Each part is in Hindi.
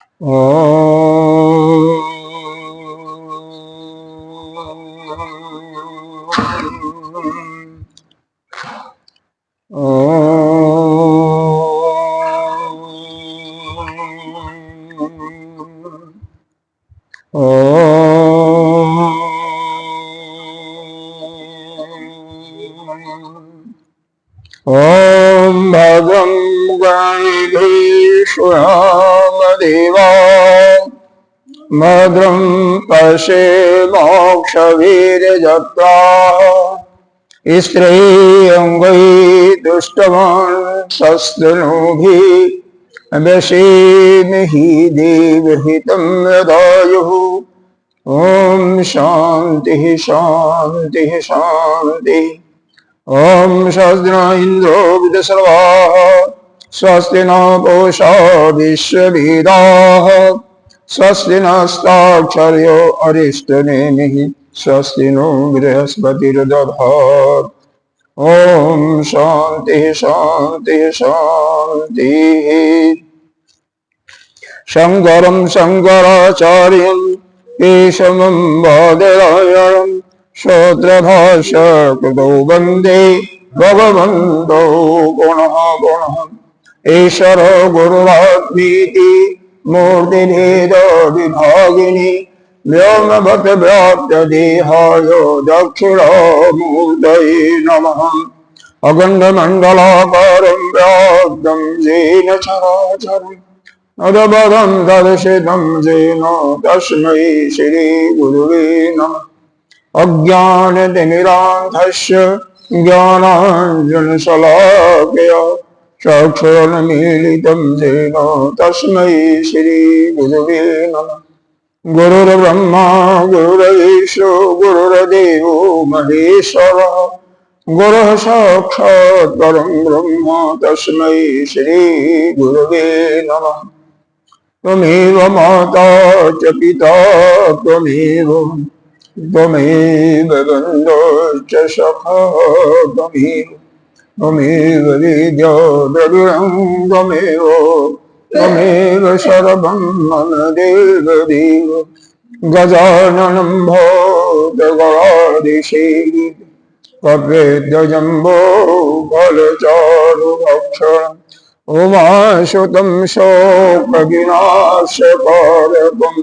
ॐ भद्रं गणेशयामदेवा भद्रं पश्येमाक्षवीर्यजत्राः स्त्रियङ्गैस्तुष्टवांसस्तनूभिः व्यसेमहि देवहितं यदायुः। ॐ शान्तिः शान्तिः शान्तिः। ॐ स्वस्ति न इन्द्रो वृद्धश्रवाः स्वस्ति न पूषा विश्ववेदाः स्वस्ति नस्ताक्षर्यो अरिष्टनेमिः स्वस्ति नो बृहस्पतिर्दधात्। ॐ शान्तिः शान्तिः शान्तिः। शङ्करं शङ्कराचार्यं केशवं बादरायणं श्रोत्रभाष्यकृतौ वन्दे भगवन्तौ पुनः पुनः। ईश्वरो गुरुरात्मीति मूर्तिभेदविभागिनी व्योमवद्व्याप्तदेहाय दक्षिणामूर्तये नमः। अखण्डमण्डलाकारं व्याप्तं येन चराचरम् अदभदं दर्शितं येन तस्मै श्रीगुरुवे नमः। अज्ञानतिमिरान्धस्य ज्ञानाञ्जनशलाकया चक्षुरुन्मीलितं येन तस्मै श्रीगुरुवे नमः। गुरुर्ब्रह्मा गुरुर्विष्णु गुरुर्देवो महेश्वरः गुरुः साक्षात् परं ब्रह्म तस्मै श्रीगुरुवे नमः। त्वमेव माता च पिता त्वमेव बन्धुश्च सखा त्वमेव विद्या द्रविणं त्वमेव सर्वं मम देवदेव। गजाननं भूतगणाधीशेन कपिध्वजम्बो फलचारुभक्षणम् उमासुतं शोकविनाशकारकं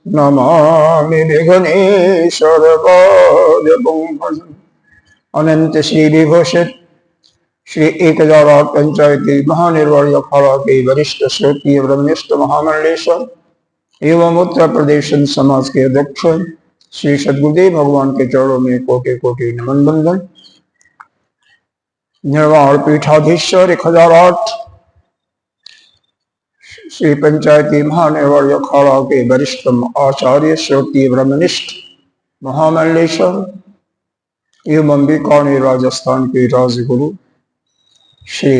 नमामि विघ्नेश्वरपादपङ्कजम्। अनंत श्री विभूषित श्री 1008 पंचायती महानिर्वाणी अखाड़ा के वरिष्ठ श्रोत्रिय ब्रह्मनिष्ठ महामंडलेश्वर एवं उत्तर प्रदेश समाज के अध्यक्ष श्री सद्गुरुदेव भगवान के चरणों में कोटि कोटि नमन बंदन। निर्वाण पीठाधीश्वर 1008 श्री पंचायती महानिर्वाणी अखाड़ा के वरिष्ठ आचार्य श्रोत्रिय ब्रह्मनिष्ठ महामंडलेश्वर एवं बीकानेर राजस्थान के राजगुरु श्री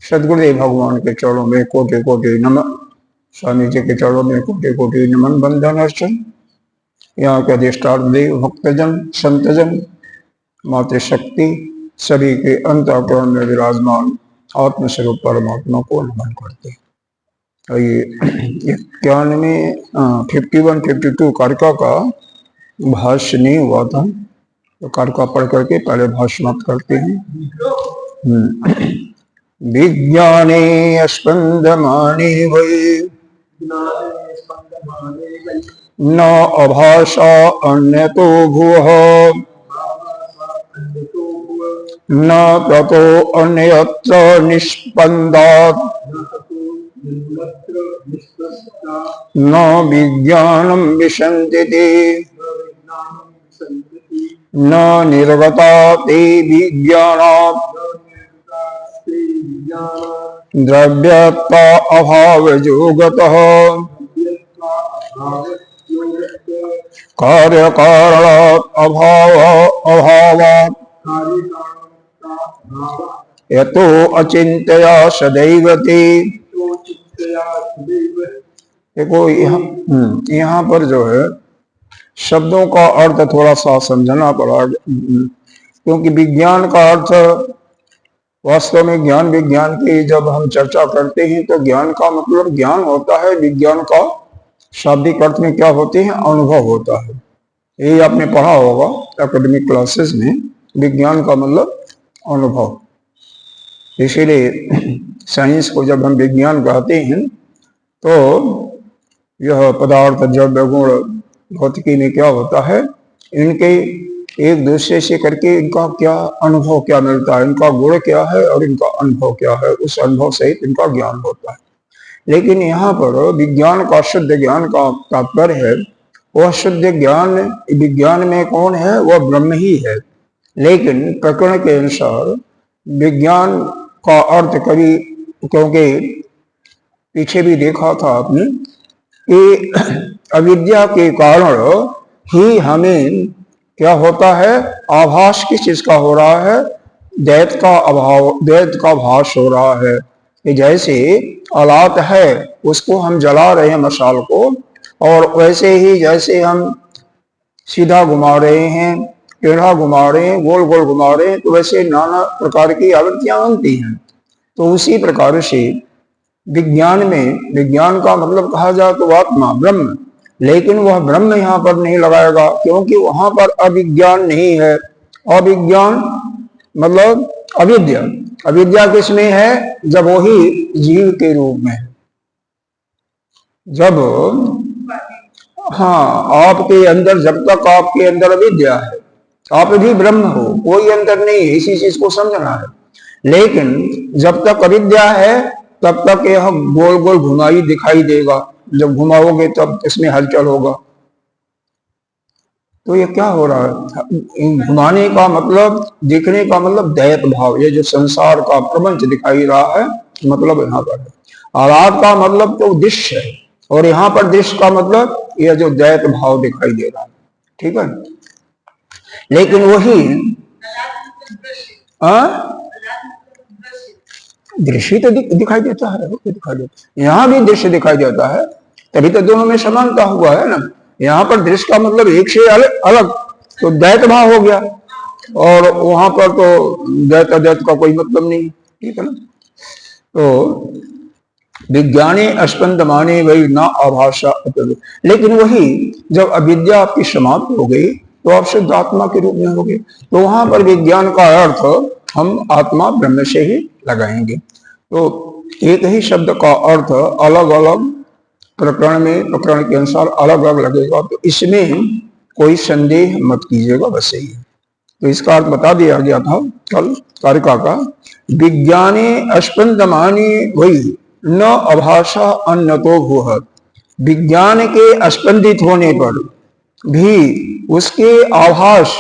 सद्गुरुदेव भगवान के चरणों में कोटि कोटि नमन। स्वामी जी के चरणों में कोटि कोटि नमन बंदन अर्चन। यहाँ के अधिष्ठान देव भक्तजन संतजन मातृशक्ति सभी के अंतःकरण में विराजमान आत्मस्वरूप परमात्मा को नमन करते हैं। ये 51-52 कारिका का भाष्य नहीं हुआ था, तो कारिका पढ़ करके पहले भाष्य करते हैं। विज्ञाने स्पंदमाने वै न अभाषा अन्यतो भुवः न ततो अन्यत्र निष्पन्दात् न विज्ञानं विशन्ति न निर्गता ते विज्ञानात् द्रव्यता अभावयोगतः कार्यकारणात् अभावात् यतो अचिंतया सदैवते। देखो यहाँ पर जो है शब्दों का अर्थ थोड़ा सा समझना पड़ा, क्योंकि विज्ञान का अर्थ वास्तव में ज्ञान विज्ञान की जब हम चर्चा करते हैं तो ज्ञान का मतलब ज्ञान होता है, विज्ञान का शाब्दिक अर्थ में क्या होते हैं, अनुभव होता है। यही आपने पढ़ा होगा एकेडमिक क्लासेस में, विज्ञान का मतलब अनुभव। इसीलिए साइंस को जब हम विज्ञान कहते हैं तो यह पदार्थ द्रव्य गुण भौतिकी में क्या होता है, इनके एक दूसरे से करके इनका क्या अनुभव क्या मिलता है, इनका गुण क्या है और इनका अनुभव क्या है, उस अनुभव सहित इनका ज्ञान होता है। लेकिन यहाँ पर विज्ञान का शुद्ध ज्ञान का तात्पर्य है, वह शुद्ध ज्ञान विज्ञान में कौन है, वह ब्रह्म ही है। लेकिन प्रकरण के अनुसार विज्ञान का अर्थ कभी, क्योंकि पीछे भी देखा था आपने कि अविद्या के कारण ही हमें क्या होता है, आभास किस चीज का हो रहा है, द्वैत का अभाव, द्वैत का भास हो रहा है। कि जैसे औलाद है उसको हम जला रहे हैं मशाल को, और वैसे ही जैसे हम सीधा घुमा रहे हैं, टेढ़ा घुमा रहे हैं, गोल गोल घुमा रहे हैं, तो वैसे नाना प्रकार की आवृत्तियां बनती हैं। तो उसी प्रकार से विज्ञान में, विज्ञान का मतलब कहा जाए तो आत्मा ब्रह्म, लेकिन वह ब्रह्म यहाँ पर नहीं लगाएगा, क्योंकि वहां पर अविज्ञान नहीं है। अविज्ञान मतलब अविद्या, अविद्या किसमें है, जब वही जीव के रूप में है। जब हाँ, आपके अंदर, जब तक आपके अंदर अविद्या है, आप भी ब्रह्म हो, कोई अंतर नहीं है, इसी चीज को समझना है। लेकिन जब तक अविद्या है तब तक यह गोल गोल घुमाई दिखाई देगा, जब घुमाओगे तब इसमें हलचल होगा। तो ये क्या हो रहा है, घुमाने का मतलब, दिखने का मतलब दैत भाव, ये जो संसार का प्रपंच दिखाई रहा है, मतलब यहाँ पर आलाप का मतलब तो दृश्य है, और यहाँ पर दृश्य का मतलब यह जो दैत भाव दिखाई दे रहा है। ठीक है, लेकिन वही दृश्य तो दिखाई देता है, दिखाई देता है, यहाँ भी दृश्य दिखाई देता है, तभी तो दोनों में समानता हुआ है ना। यहाँ पर दृश्य का मतलब एक से अलग अलग, तो द्वैत भाव हो गया, और वहां पर तो द्वैत अद्वैत का कोई मतलब नहीं। ठीक है ना। तो विज्ञाने अस्पंदमाने वही ना आभाषा, लेकिन वही जब अविद्या आपकी समाप्त हो गई तो आप शुद्ध आत्मा के रूप में हो गए, तो वहां पर विज्ञान का अर्थ हम आत्मा ब्रह्म से ही लगाएंगे। तो एक ही शब्द का अर्थ अलग अलग प्रकरण में, प्रकरण के अनुसार अलग अलग लगेगा, तो इसमें कोई संदेह मत कीजिएगा, बस यही है। तो इसका अर्थ बता दिया गया था कल कारिका का, विज्ञाने अस्पंदमाने वही न अभाषा अन्यतो भूहत, विज्ञान के स्पंदित होने पर भी उसके आभास,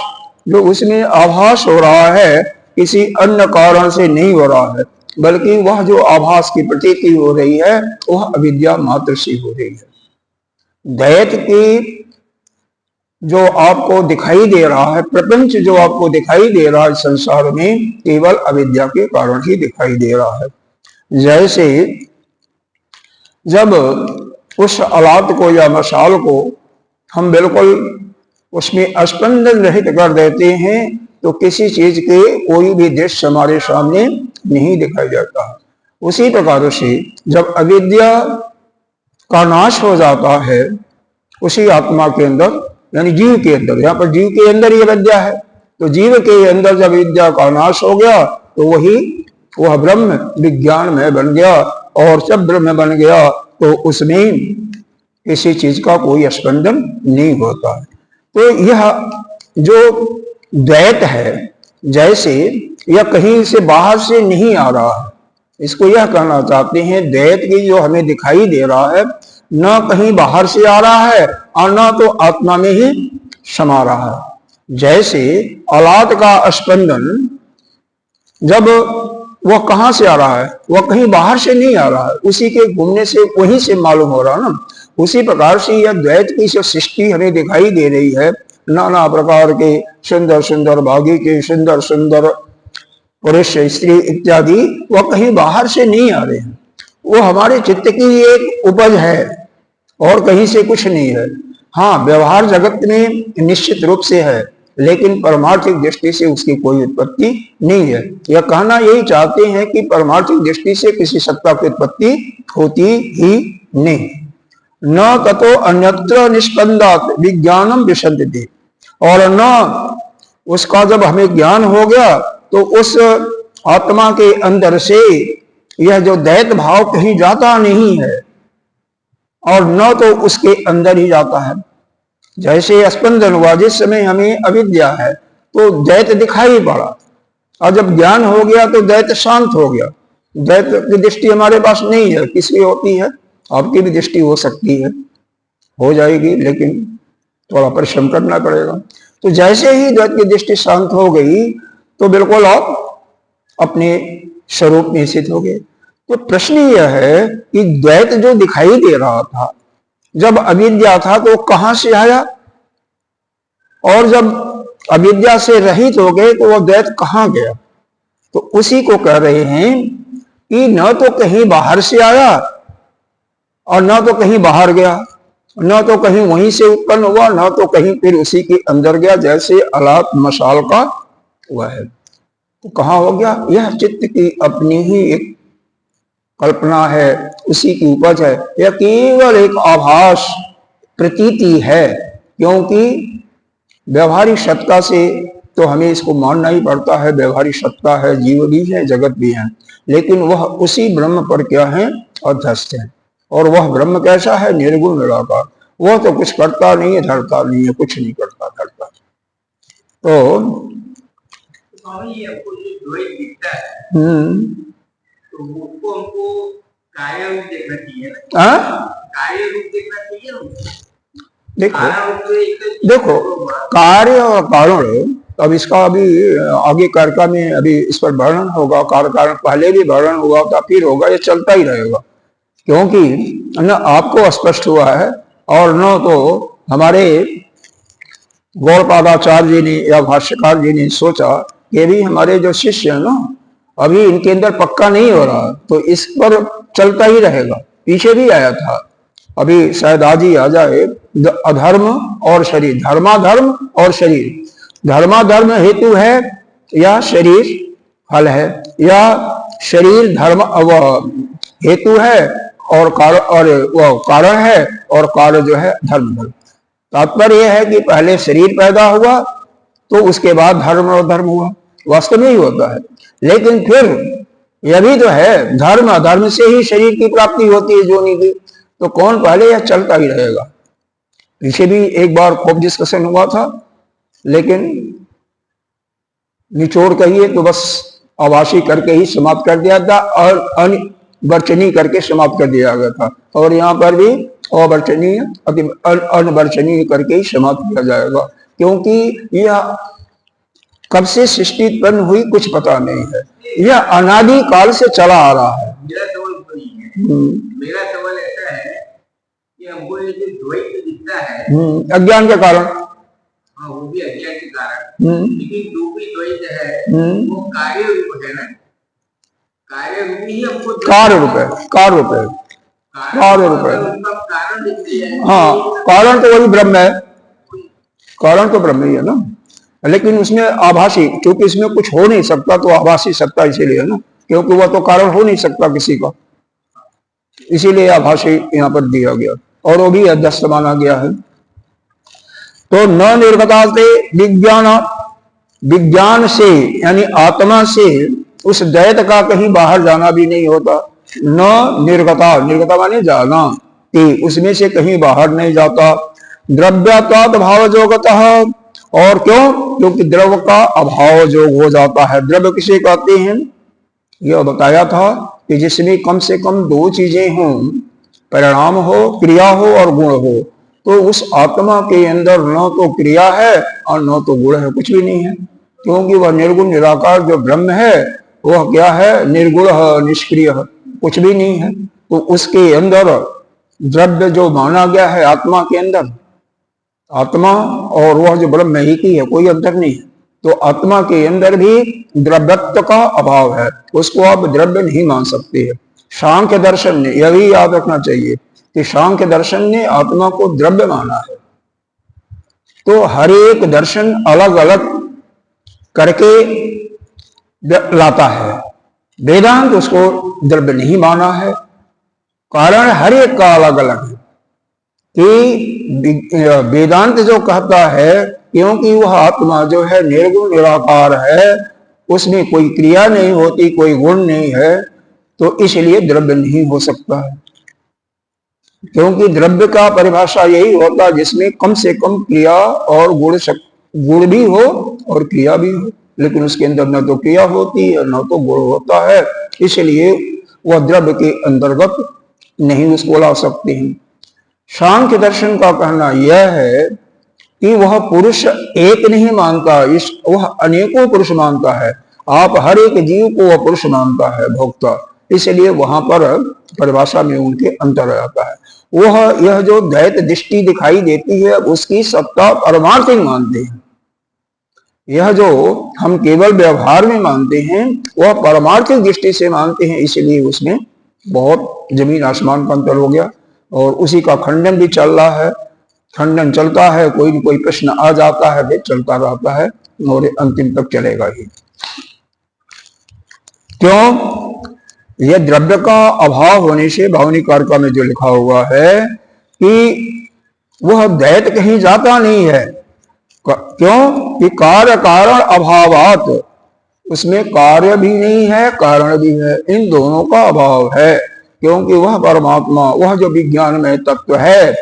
जो उसमें आभास हो रहा है, किसी अन्य कारण से नहीं हो रहा है, बल्कि वह जो आभास की प्रतीति हो रही है वह अविद्या मात्र से हो रही है। दैत की जो आपको दिखाई दे रहा है, प्रपंच जो आपको दिखाई दे रहा है संसार में, केवल अविद्या के कारण ही दिखाई दे रहा है। जैसे जब उस औलाद को या मशाल को हम बिल्कुल उसमें स्पंदन रहित कर देते हैं, तो किसी चीज के कोई भी दृश्य हमारे सामने नहीं दिखाई देता। उसी प्रकार से जब अविद्या का नाश हो जाता है उसी आत्मा के अंदर, यानी जीव के अंदर, यहाँ पर जीव के अंदर ही अविद्या है, तो जीव के अंदर जब विद्या का नाश हो गया तो वह ब्रह्म विज्ञान में बन गया, और जब ब्रह्म बन गया तो उसमें किसी चीज का कोई स्पंदन नहीं होता है। तो यह जो द्वैत है, जैसे यह कहीं से बाहर से नहीं आ रहा है, इसको यह कहना चाहते हैं, द्वैत की जो हमें दिखाई दे रहा है, न कहीं बाहर से आ रहा है और न तो आत्मा में ही समा रहा है। जैसे औलाद का स्पंदन जब वह कहां से आ रहा है, वह कहीं बाहर से नहीं आ रहा है, उसी के घूमने से वहीं से मालूम हो रहा है ना। उसी प्रकार से यह द्वैत की जो सृष्टि हमें दिखाई दे रही है, नाना प्रकार के सुंदर सुंदर भागी के सुंदर सुंदर पुरुष स्त्री इत्यादि, वह कहीं बाहर से नहीं आ रहे हैं, वो हमारे चित्त की एक उपज है और कहीं से कुछ नहीं है। हाँ, व्यवहार जगत में निश्चित रूप से है, लेकिन परमार्थिक दृष्टि से उसकी कोई उत्पत्ति नहीं है। यह कहना यही चाहते हैं कि परमार्थिक दृष्टि से किसी सत्ता की उत्पत्ति होती ही नहीं। न ततो अन्यत्र निष्पन्दात् विज्ञानम विसंधि, और न उसका जब हमें ज्ञान हो गया तो उस आत्मा के अंदर से यह जो दैत भाव कहीं जाता नहीं है, और न तो उसके अंदर ही जाता है। जैसे स्पंदन हुआ, जिस समय हमें अविद्या है तो दैत दिखाई पड़ा, और जब ज्ञान हो गया तो दैत शांत हो गया। दैत की दृष्टि हमारे पास नहीं है, किसकी होती है? आपकी भी दृष्टि हो सकती है, हो जाएगी, लेकिन थोड़ा परिश्रम करना पड़ेगा। तो जैसे ही दैत की दृष्टि शांत हो गई तो बिल्कुल आप अपने स्वरूप में स्थित हो गए। तो प्रश्न यह है कि द्वैत जो दिखाई दे रहा था जब अविद्या था तो कहां से आया, और जब अविद्या से रहित हो गए तो वह द्वैत कहां गया? तो उसी को कह रहे हैं कि न तो कहीं बाहर से आया और न तो कहीं बाहर गया, न तो कहीं वहीं से उत्पन्न हुआ, न तो कहीं फिर उसी के अंदर गया, जैसे अलाप मशाल का हुआ है। तो कहां हो गया? यह चित्त की अपनी ही एक कल्पना है, उसी की उपज है। यह केवल एक आभास प्रतीति है, क्योंकि व्यवहारिक सत्ता से तो हमें इसको मानना ही पड़ता है। व्यवहारिक सत्ता है, जीव भी है, जगत भी है, लेकिन वह उसी ब्रह्म पर क्या है? अध्यस्त है। और वह ब्रह्म कैसा है? निर्गुण निराकार। वह तो कुछ करता नहीं है, धरता नहीं है, कुछ नहीं करता धरता। तो तो उसको हमको कार्य रूप देखना चाहिए ना? कार्य रूप देखना चाहिए ना। देखो कार्य और कारण, अब इसका अभी आगे कार्य में अभी इस पर वर्णन होगा। कार्य कारण पहले भी वर्णन हुआ था, फिर होगा, ये चलता ही रहेगा, क्योंकि न आपको स्पष्ट हुआ है और न तो हमारे गौड़पादाचार्य जी ने या भाष्यकार जी ने सोचा कि भी हमारे जो शिष्य है ना, अभी इनके अंदर पक्का नहीं हो रहा, तो इस पर चलता ही रहेगा। पीछे भी आया था, अभी शायद आज ही आ जाए, अधर्म और शरीर, धर्माधर्म और शरीर। धर्माधर्म हेतु है या शरीर फल है, या शरीर धर्म हेतु है और कारण है, और कार्य जो है धर्म धर्म। तात्पर्य यह है कि पहले शरीर पैदा हुआ तो उसके बाद धर्म और धर्म हुआ, वास्तव में ही होता है। लेकिन फिर यह भी तो है, धर्म अधर्म से ही शरीर की प्राप्ति होती है जोनि की। तो कौन पहले? यह चलता ही रहेगा। पीछे भी एक बार खूब डिस्कशन हुआ था, लेकिन निचोड़ कहिए तो बस आवासी करके ही समाप्त कर दिया था, और अनवर्चनीय करके समाप्त कर दिया गया था। और यहाँ पर भी अवर्चनीय अनवर्चनीय करके ही समाप्त किया जाएगा, क्योंकि यह कब से सृष्टि उत्पन्न हुई कुछ पता नहीं है, यह अनादि काल से चला आ रहा है। मेरा सवाल ऐसा है कि हमको ये जो द्वैत दिखता है अज्ञान के कारण, वो भी अज्ञान के कारण, लेकिन जो भी द्वैत है वो कार्य रूप है ना, कार्य रूप ही हमको कार्य रूप है, कार्य रूप है, कार्य रूप है। कारण दिखती है। हाँ, कारण तो वही ब्रह्म है, कारण तो ब्रह्म ही है ना, लेकिन उसमें आभासी, क्योंकि इसमें कुछ हो नहीं सकता तो आभासी सत्ता इसीलिए है ना, क्योंकि वह तो कारण हो नहीं सकता किसी का, इसीलिए आभासी यहाँ पर दिया गया, और वो भी अध्यस्त माना गया है। तो न निर्गता से विज्ञान, विज्ञान से यानी आत्मा से उस द्वैत का कहीं बाहर जाना भी नहीं होता। न निर्गता, निर्गता माने जाना, कि उसमें से कहीं बाहर नहीं जाता। द्रव्यत्वात् भावयोगतः, और क्यों? क्योंकि द्रव्य का अभाव जोग हो जाता है। द्रव्य किसे कहते हैं? यह बताया था कि जिसमें कम से कम दो चीजें हों, परिणाम हो, क्रिया हो और गुण हो, तो उस आत्मा के अंदर न तो क्रिया है और न तो गुण है, कुछ भी नहीं है, क्योंकि वह निर्गुण निराकार जो ब्रह्म है वह क्या है? निर्गुण है, निष्क्रिय है, कुछ भी नहीं है। तो उसके अंदर द्रव्य जो माना गया है आत्मा के अंदर, आत्मा और वह जो ब्रह्म ही की है, कोई अंतर नहीं है। तो आत्मा के अंदर भी द्रव्यत्व का अभाव है, उसको आप द्रव्य नहीं मान सकते हैं। सांख्य दर्शन ने, यह भी याद रखना चाहिए कि सांख्य दर्शन ने आत्मा को द्रव्य माना है। तो हर एक दर्शन अलग अलग करके लाता है। वेदांत उसको द्रव्य नहीं माना है, कारण हर एक का अलग अलग है। कि वेदांत जो कहता है, क्योंकि वह आत्मा जो है निर्गुण निराकार है, उसमें कोई क्रिया नहीं होती, कोई गुण नहीं है, तो इसलिए द्रव्य नहीं हो सकता है। क्योंकि द्रव्य का परिभाषा यही होता है जिसमें कम से कम क्रिया और गुण भी हो और क्रिया भी हो, लेकिन उसके अंदर न तो क्रिया होती है न तो गुण होता है, इसलिए वह द्रव्य के अंतर्गत नहीं उसको ला सकते हैं। सांख्य दर्शन का कहना यह है कि वह पुरुष एक नहीं मानता, वह अनेकों पुरुष मानता है। आप हर एक जीव को वह पुरुष मानता है, भोक्ता, इसलिए वहां पर परिभाषा में उनके अंतर आता है। वह यह जो द्वैत दृष्टि दिखाई देती है उसकी सत्ता परमार्थिक मानते हैं। यह जो हम केवल व्यवहार में मानते हैं वह परमार्थिक दृष्टि से मानते हैं, इसलिए उसमें बहुत जमीन आसमान का अंतर हो गया। और उसी का खंडन भी चल रहा है, खंडन चलता है, कोई न कोई प्रश्न आ जाता है, चलता रहता है और अंतिम तक चलेगा ही। क्यों? यह द्रव्य का अभाव होने से भावनिक कारका में जो लिखा हुआ है कि वह द्वैत कहीं जाता नहीं है। क्यों? कि कार्य कारण अभावात, उसमें कार्य भी नहीं है कारण भी है, इन दोनों का अभाव है। क्योंकि वह परमात्मा, वह जो विज्ञान में तत्व है,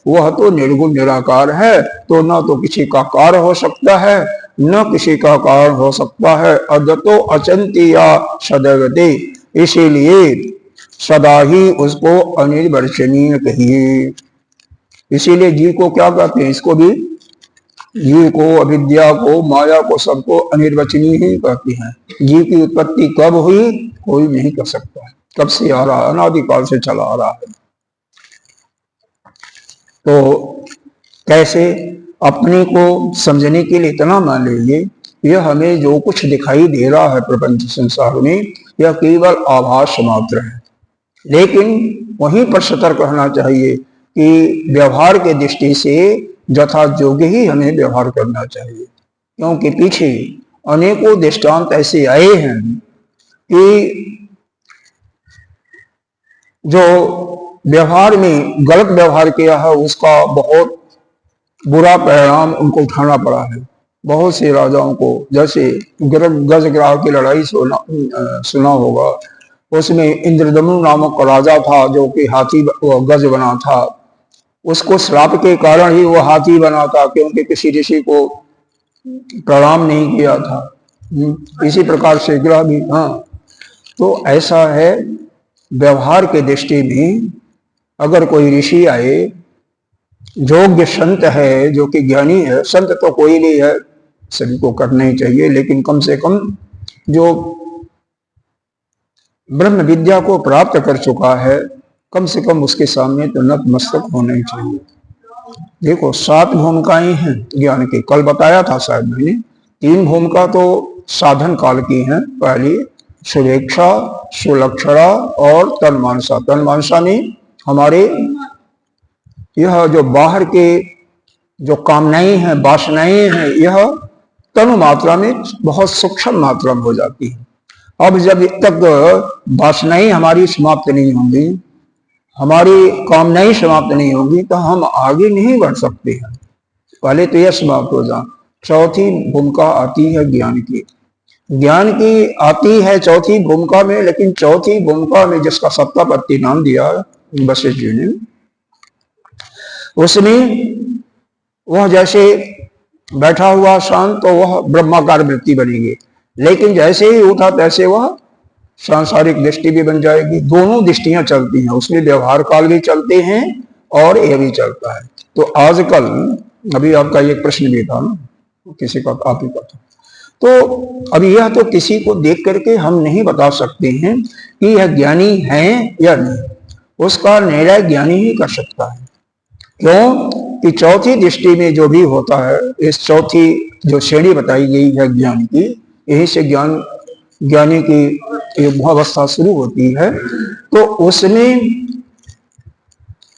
वह तो निर्गुण निराकार है, तो न तो किसी का कार्य हो सकता है न किसी का कारण हो सकता है। अद्वतो अचिंत्या सदैवते, इसीलिए सदा ही उसको अनिर्वचनीय कहिए। इसीलिए जीव को क्या कहते हैं? इसको भी, जीव को, अविद्या को, माया को, सबको अनिर्वचनीय ही कहते हैं। जीव की उत्पत्ति कब हुई कोई नहीं कह सकता, कब से आ रहा है, अनादिकाल से चला आ रहा है। तो कैसे? अपने को समझने के लिए इतना मान लीजिए, यह हमें जो कुछ दिखाई दे रहा है प्रपंच संसार में, यह केवल आभास मात्र है। लेकिन वहीं पर सतर्क रहना चाहिए कि व्यवहार के दृष्टि से यथा योग्य ही हमें व्यवहार करना चाहिए। क्योंकि पीछे अनेकों दृष्टांत ऐसे आए हैं कि जो व्यवहार में गलत व्यवहार किया है उसका बहुत बुरा परिणाम उनको उठाना पड़ा है। बहुत से राजाओं को, जैसे गजग्राह की लड़ाई सुना होगा, उसमें इंद्रदमन नामक राजा था जो कि हाथी गज बना था। उसको श्राप के कारण ही वो हाथी बना था, क्योंकि किसी ऋषि को प्रणाम नहीं किया था। इसी प्रकार से ग्रह भी, हाँ, तो ऐसा है व्यवहार के दृष्टि में। अगर कोई ऋषि आए, योग्य संत है, जो कि ज्ञानी है, संत तो कोई नहीं है, सभी को करना ही चाहिए, लेकिन कम से कम जो ब्रह्म विद्या को प्राप्त कर चुका है, कम से कम उसके सामने तो नतमस्तक होना ही चाहिए। देखो 7 भूमिकाएं हैं ज्ञान की, कल बताया था शायद मैंने। 3 भूमिका तो साधन काल की हैं। पहली सुरेक्षा, सुलक्षणा और तन्मानसा। तन्मानसा ने हमारे यह जो बाहर के जो कामनाएं हैं, वासनाएं हैं, यह तनु मात्रा में बहुत सूक्ष्म मात्रा में हो जाती है। अब जब तक वासनाएं हमारी समाप्त नहीं होंगी, हमारी कामनाएं समाप्त नहीं होंगी, तो हम आगे नहीं बढ़ सकते हैं। पहले तो यह समाप्त हो जाए। चौथी भूमिका आती है ज्ञान की। ज्ञान की आती है चौथी भूमिका में, लेकिन चौथी भूमिका में जिसका सप्तापत्ति नाम दिया वशिष्ठ जी ने, उसमें वह जैसे बैठा हुआ शांत, तो वह ब्रह्माकार वृत्ति बनेगी। लेकिन जैसे ही उठा तैसे वह सांसारिक दृष्टि भी बन जाएगी। दोनों दृष्टियां चलती हैं उसमें, व्यवहार काल भी चलते हैं और यह भी चलता है। तो आजकल अभी आपका एक प्रश्न भी था ना, किसी का, आप ही का था, तो अभी यह तो किसी को देख करके हम नहीं बता सकते हैं कि यह ज्ञानी है या नहीं। उसका निर्णय ज्ञानी ही कर सकता है। क्यों? कि चौथी दृष्टि में जो भी होता है, इस चौथी जो श्रेणी बताई गई है ज्ञान की, यही से ज्ञानी की एक अवस्था शुरू होती है। तो उसमें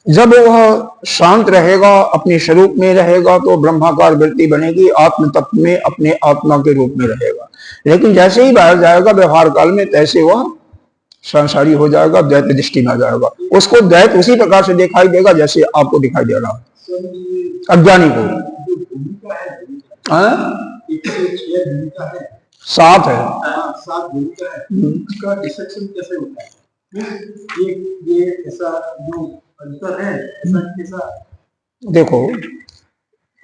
जब वह शांत रहेगा, अपने स्वरूप में रहेगा, तो ब्रह्माकार वृत्ति बनेगी, आत्म तत्व में अपने आत्मा के रूप में रहेगा। लेकिन जैसे ही बाहर जाएगा व्यवहार काल में, तैसे वह संसारी हो जाएगा, द्वैत दृष्टि में आ जाएगा। उसको द्वैत उसी प्रकार से दिखाई देगा जैसे आपको दिखाई दे रहा है अज्ञानी को। सात है, इसका डिसेक्शन कैसे होता है? ये ऐसा जो अंतर है, ऐसा देखो,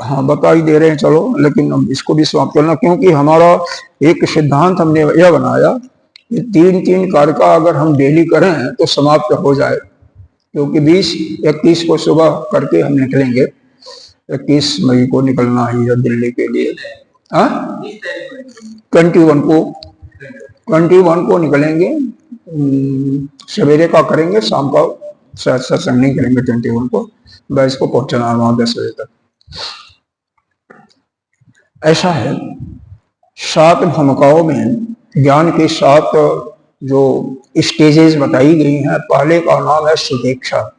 हाँ बता ही दे रहे हैं, चलो, लेकिन अब इसको भी समाप्त करना, क्योंकि हमारा एक सिद्धांत हमने यह बनाया कि 3-3 कार्य का अगर हम डेली करें तो समाप्त हो जाए, क्योंकि 20-21 को सुबह करके हम निकलेंगे। 21 मई को निकलना है दिल्ली के लिए। 21 को निकलेंगे, सवेरे का करेंगे, शाम का शायद सत्संग नहीं करेंगे। 21 को 22 को पहुंचना वहां 10 बजे तक। ऐसा है, 7 भूमिकाओं में ज्ञान के 7 जो स्टेजेस बताई गई हैं। पहले का नाम है सुदेक्षा,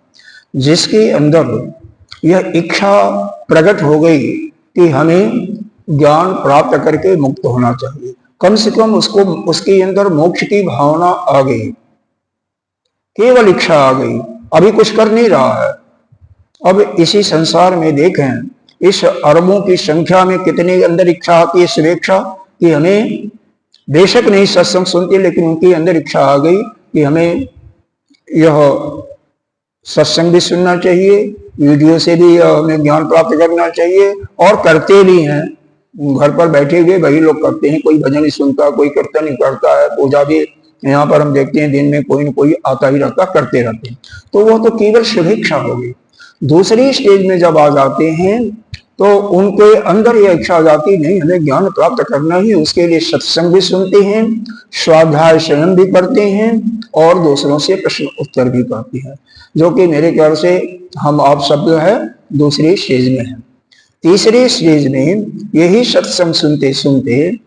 जिसके अंदर यह इच्छा प्रकट हो गई कि हमें ज्ञान प्राप्त करके मुक्त होना चाहिए। कम से कम उसको, उसके अंदर मोक्ष की भावना आ गई, केवल इच्छा आ गई, अभी कुछ कर नहीं रहा है। अब इसी संसार में देखें, इस अरबों की संख्या में कितने अंदर इच्छा आती है, स्वेच्छा, कि हमें बेशक नहीं सत्संग सुनते, लेकिन उनके अंदर इच्छा आ गई कि हमें यह सत्संग भी सुनना चाहिए, वीडियो से भी हमें ज्ञान प्राप्त करना चाहिए, और करते भी हैं। घर पर बैठे हुए वही लोग करते हैं, कोई भजन नहीं सुनता, कोई कीर्तन नहीं करता है, पूजा भी यहाँ पर हम देखते हैं दिन में कोई न कोई आता ही रहता, करते रहते हैं। तो वो तो केवल शुभेच्छा होगी। दूसरी स्टेज में जब आ जाते हैं तो उनके अंदर यह इच्छा आ जाती, नहीं हमें ज्ञान प्राप्त करना ही, उसके लिए सत्संग भी सुनते हैं, स्वाध्याय स्वयं भी करते हैं, और दूसरों से प्रश्न उत्तर भी करते हैं, जो कि मेरे ख्याल से हम आप सब जो है दूसरी स्टेज में हैं। तीसरी स्टेज में यही सत्संग सुनते सुनते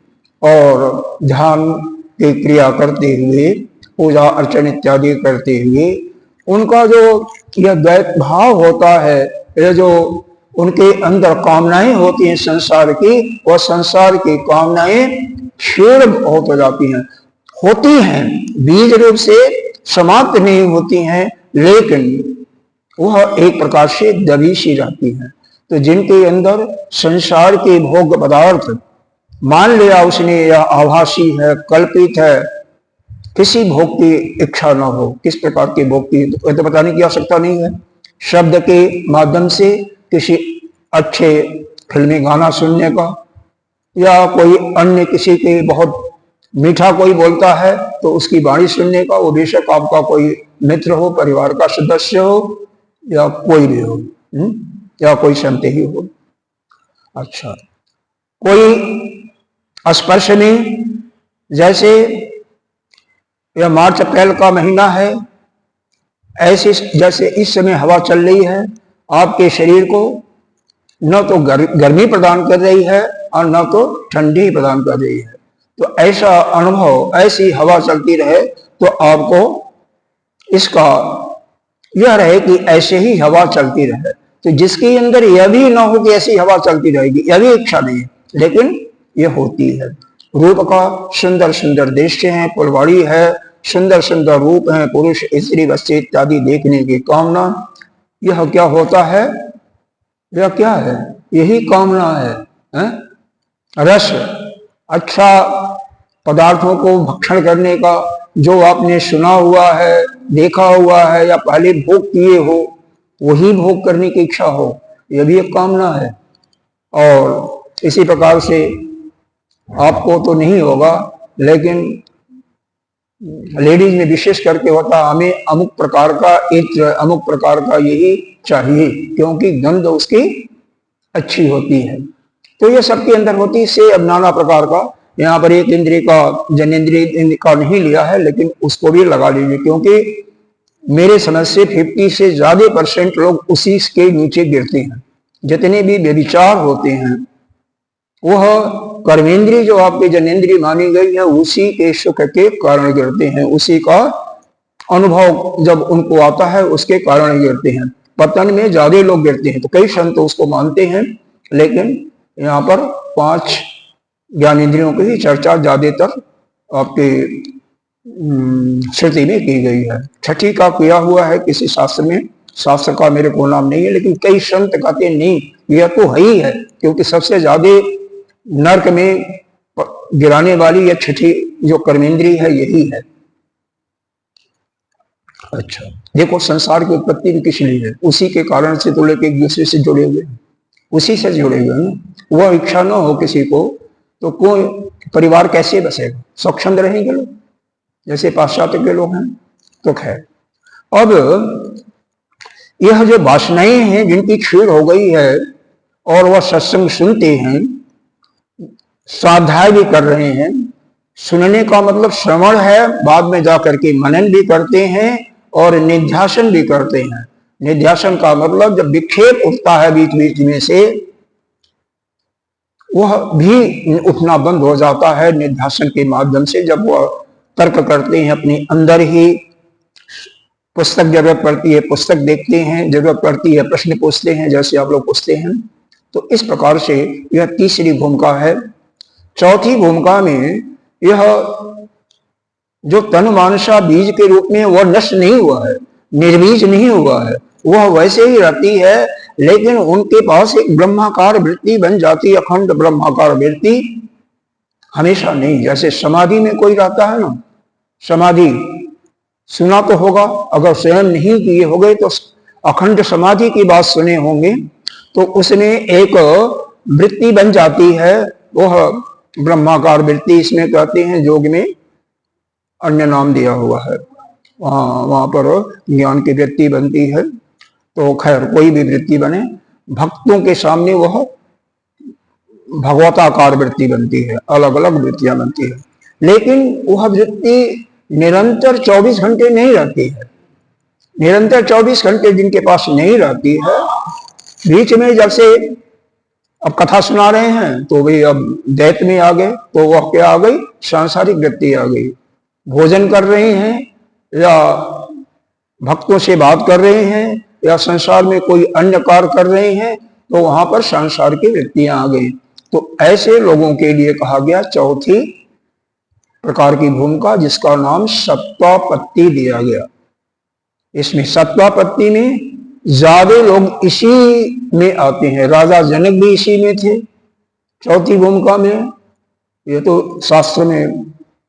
और ध्यान की क्रिया करते हुए, पूजा अर्चन इत्यादि करते हुए, उनका जो यह द्वैत भाव होता है, यह जो उनके अंदर कामनाएं होती हैं संसार की, वह संसार की कामनाएं क्षीण बहुत हो जाती हैं, होती हैं, बीज रूप से समाप्त नहीं होती हैं, लेकिन वह एक प्रकार से दबी सी रहती हैं। तो जिनके अंदर संसार के भोग पदार्थ मान लिया उसने यह आभासी है, कल्पित है, किसी भोग की इच्छा न हो, किस प्रकार के भोग की तो बताने की आवश्यकता नहीं है। शब्द के माध्यम से किसी अच्छे फिल्मी गाना सुनने का, या कोई अन्य किसी के बहुत मीठा कोई बोलता है तो उसकी वाणी सुनने का, वो बेशक आपका कोई मित्र हो, परिवार का सदस्य हो, या कोई भी हो, या कोई संत ही हो। अच्छा, कोई स्पर्श में, जैसे यह मार्च अप्रैल का महीना है, ऐसे जैसे इस समय हवा चल रही है, आपके शरीर को न तो गर्मी प्रदान कर रही है और न तो ठंडी प्रदान कर रही है। तो ऐसा अनुभव, ऐसी हवा चलती रहे तो आपको इसका यह रहे कि ऐसे ही हवा चलती रहे। तो जिसके अंदर यह भी ना हो कि ऐसी हवा चलती रहेगी, यह भी इच्छा नहीं है, लेकिन यह होती है। रूप का सुंदर सुंदर दृश्य है, फुलवाड़ी है, सुंदर सुंदर रूप है, पुरुष स्त्री बच्चे इत्यादि देखने की कामना, यह क्या होता है, यह क्या है, यही कामना है? रस, अच्छा पदार्थों को भक्षण करने का, जो आपने सुना हुआ है, देखा हुआ है, या पहले भोग किए हो, वही भोग करने की इच्छा हो, यह भी एक कामना है। और इसी प्रकार से आपको तो नहीं होगा, लेकिन लेडीज में विशेष करके होता, हमें अमुक प्रकार का इत्र, अमुक प्रकार का यही चाहिए, क्योंकि गंध उसकी अच्छी होती है। तो ये सबके अंदर होती है। से अब नाना प्रकार का, यहाँ पर एक इंद्रिय का, जनेंद्रिय का नहीं लिया है, लेकिन उसको भी लगा लीजिए, क्योंकि मेरे समझ से 50 से ज्यादा % लोग उसी के नीचे गिरते हैं। जितने भी व्यभिचार होते हैं वह कर्मेंद्रिय जो आपके जनेंद्रिय मानी गई है, उसी के सुख के कारण गिरते हैं, उसी का अनुभव जब उनको आता है उसके कारण गिरते हैं। पतन में ज्यादा लोग गिरते हैं। तो कई संत उसको मानते हैं, लेकिन यहाँ पर 5 ज्ञानेंद्रियों की ही चर्चा ज्यादातर आपके श्रुति में की गई है। छठी का किया हुआ है किसी शास्त्र में, शास्त्र का मेरे को नाम नहीं है, लेकिन कई संत कहते हैं नहीं यह तो है ही है, क्योंकि सबसे ज्यादा नरक में गिराने वाली यह छठी जो कर्मेंद्रिय है यही है। अच्छा, देखो संसार की उत्पत्ति भी किस लिए है? उसी के कारण से तो लेके एक दूसरे से जुड़े हुए, उसी से जुड़े हुए हैं। वह इच्छा न हो किसी को तो कोई परिवार कैसे बसेगा? स्वच्छंद रहेंगे लोग, जैसे पाश्चात्य के लोग हैं। तो खैर, अब यह जो वासनाएं हैं जिनकी क्षीण हो गई है और वह सत्संग सुनते हैं, स्वाध्याय भी कर रहे हैं, सुनने का मतलब श्रवण है, बाद में जाकर के मनन भी करते हैं और निध्यासन भी करते हैं। निध्यासन का मतलब जब विक्षेप उठता है बीच बीच में से, वह भी उठना बंद हो जाता है निध्यासन के माध्यम से। जब वह तर्क करते हैं अपने अंदर ही, पुस्तक जरूरत पड़ती है पुस्तक देखते हैं, जरूरत पड़ती है प्रश्न पूछते हैं जैसे आप लोग पूछते हैं। तो इस प्रकार से यह तीसरी भूमिका है। चौथी भूमिका में यह जो तन मानसा बीज के रूप में वह नष्ट नहीं हुआ है, निर्बीज नहीं हुआ है, वह वैसे ही रहती है, लेकिन उनके पास एक ब्रह्माकार वृत्ति बन जाती है, अखंड ब्रह्माकार वृत्ति हमेशा नहीं। जैसे समाधि में कोई रहता है ना, समाधि सुना तो होगा, अगर स्वयं नहीं किए हो गए तो अखंड समाधि की बात सुने होंगे, तो उसमें एक वृत्ति बन जाती है, वह ब्रह्माकार वृत्ति। इसमें कहते हैं योग में अन्य नाम दिया हुआ है, वहां पर ज्ञान की वृत्ति बनती है। तो खैर कोई भी वृत्ति बने, भक्तों के सामने वह भगवताकार वृत्ति बनती है, अलग अलग वृत्तियां बनती है, लेकिन वह वृत्ति निरंतर 24 घंटे नहीं रहती है। निरंतर 24 घंटे जिनके पास नहीं रहती है, बीच में जब से अब कथा सुना रहे हैं तो भाई अब दैत्य में आ गए, तो वह क्या आ गई? सांसारिक वृत्ति आ गई। भोजन कर रहे हैं या भक्तों से बात कर रहे हैं या संसार में कोई अन्य कार्य कर रहे हैं, तो वहां पर संसार की वृत्तियां आ गई। तो ऐसे लोगों के लिए कहा गया चौथी प्रकार की भूमिका, जिसका नाम सत्वापत्ति दिया गया। इसमें सत्वापत्ति में ज्यादा लोग इसी में आते हैं। राजा जनक भी इसी में थे, चौथी भूमिका में। ये तो शास्त्र में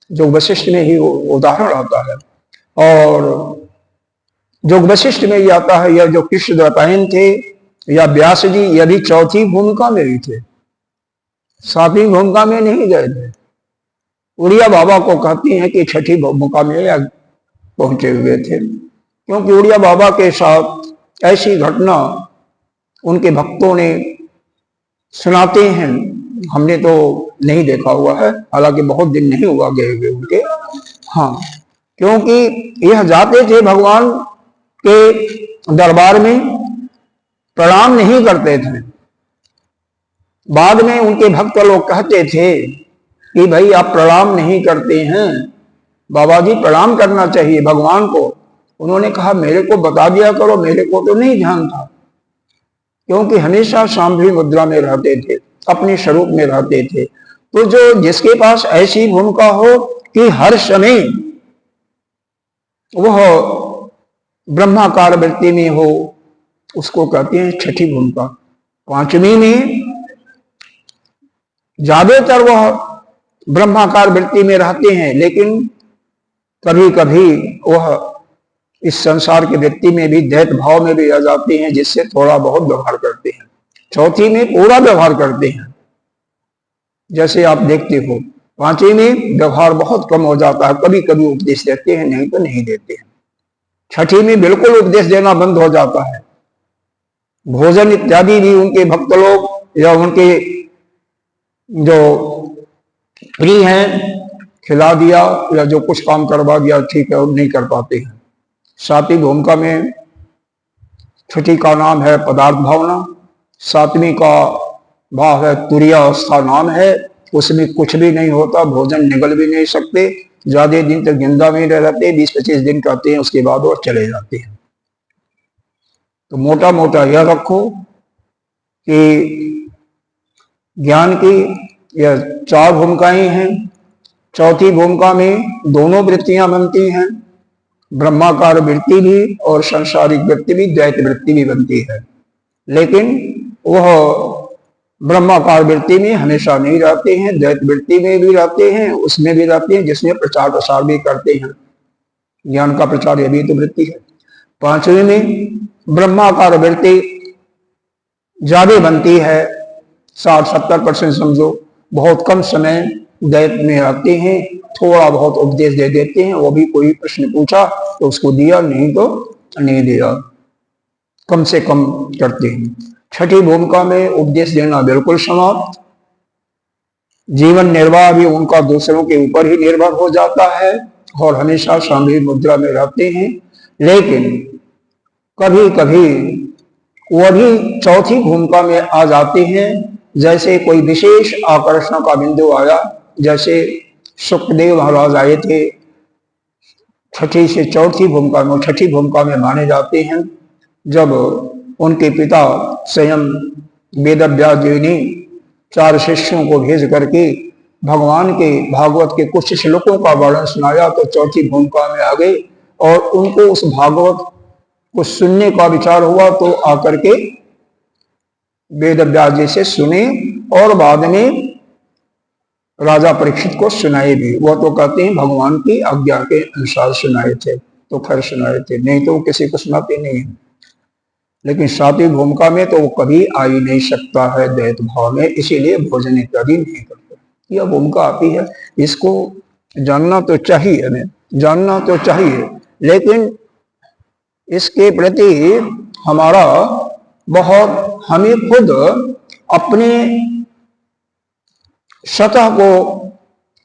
जो वशिष्ठ में ही उदाहरण आता है, और जो वशिष्ठ में ही आता है, या जो कृष्ण द्वैपायन थे या व्यास जी, यह भी चौथी भूमिका में ही थे, सातवीं भूमिका में नहीं गए थे। उड़िया बाबा को कहते हैं कि छठी भूमिका में पहुंचे हुए थे, क्योंकि उड़िया बाबा के साथ ऐसी घटना उनके भक्तों ने सुनाते हैं, हमने तो नहीं देखा हुआ है, हालांकि बहुत दिन नहीं हुआ गए हुए उनके। हाँ, क्योंकि यह जाते थे भगवान के दरबार में, प्रणाम नहीं करते थे। बाद में उनके भक्त लोग कहते थे कि भाई आप प्रणाम नहीं करते हैं, बाबा जी प्रणाम करना चाहिए भगवान को। उन्होंने कहा मेरे को बता दिया करो, मेरे को तो नहीं ध्यान था, क्योंकि हमेशा शांभवी मुद्रा में रहते थे, अपने स्वरूप में रहते थे। तो जो जिसके पास ऐसी भूमिका हो कि हर समय वह ब्रह्माकार वृत्ति में हो, उसको कहते हैं छठी भूमिका। पांचवी में ज्यादातर वह ब्रह्माकार वृत्ति में रहते हैं, लेकिन कभी कभी वह इस संसार की वृत्ति में भी, दैत भाव में भी आ जाते हैं, जिससे थोड़ा बहुत व्यवहार करते हैं। चौथी में पूरा व्यवहार करते हैं, जैसे आप देखते हो। पांचवी में व्यवहार बहुत कम हो जाता है, कभी कभी उपदेश देते हैं, नहीं तो नहीं देते हैं। छठी में बिल्कुल उपदेश देना बंद हो जाता है। भोजन इत्यादि भी उनके भक्त लोग या उनके जो प्रिय हैं खिला दिया, या जो कुछ काम करवा दिया, ठीक है, नहीं कर पाते हैं। सातवीं भूमिका में छठी का नाम है पदार्थ भावना, सातवीं का भाव है तुरीयावस्था नाम है, उसमें कुछ भी नहीं होता, भोजन निगल भी नहीं सकते, ज्यादा दिन तक जिंदा में रहते, 20-25 दिन कहते हैं, उसके बाद वो चले जाते हैं। तो मोटा मोटा यह रखो कि ज्ञान की यह 4 भूमिकाएं हैं। चौथी भूमिका में दोनों वृत्तियां बनती हैं, ब्रह्माकार वृत्ति भी और सांसारिक वृत्ति भी, द्वैत वृत्ति भी बनती है। लेकिन वह ब्रह्माकार वृत्ति में हमेशा नहीं रहते हैं, द्वैत वृत्ति में भी रहते हैं, उसमें भी रहते हैं जिसमें प्रचार प्रसार भी करते हैं, ज्ञान का प्रचार यह भी तो वृत्ति है। 5वें में ब्रह्माकार वृत्ति ज्यादा बनती है, 60-70% समझो। बहुत कम समय द्वैत में आते हैं, थोड़ा बहुत उपदेश दे देते हैं, वो भी कोई प्रश्न पूछा तो उसको दिया, नहीं तो नहीं दिया, कम से कम करते हैं। 6ठी भूमिका में उपदेश देना बिल्कुल समाप्त, जीवन निर्वाह भी उनका दूसरों के ऊपर ही निर्भर हो जाता है और हमेशा सामूहिक मुद्रा में रहते हैं। लेकिन कभी कभी वह भी चौथी भूमिका में आ जाते हैं, जैसे कोई विशेष आकर्षण का बिंदु आया, जैसे सुखदेव महाराज आए थे 6ठी से 4थी भूमिका में, 6ठी भूमिका में माने जाते हैं। जब उनके पिता स्वयं वेदव्यास जी ने 4 शिष्यों को भेज करके भगवान के भागवत के कुछ श्लोकों का वर्णन सुनाया तो 4थी भूमिका में आ गए और उनको उस भागवत को सुनने का विचार हुआ तो आकर के वेदव्यास जी से सुने और बाद में राजा परीक्षित को सुनाए भी। वो तो कहते हैं भगवान की आज्ञा के अनुसार सुनाए थे, तो खैर सुनाए थे, नहीं तो वो किसी को सुनाते नहीं है। लेकिन 7वीं भूमिका में तो वो कभी आ ही नहीं सकता है द्वैत भाव में, इसीलिए भोजन इत्यादि नहीं करते। यह भूमिका आती है, इसको जानना तो चाहिए, हमें जानना तो चाहिए, लेकिन इसके प्रति हमारा बहुत, हमें खुद अपने सतह को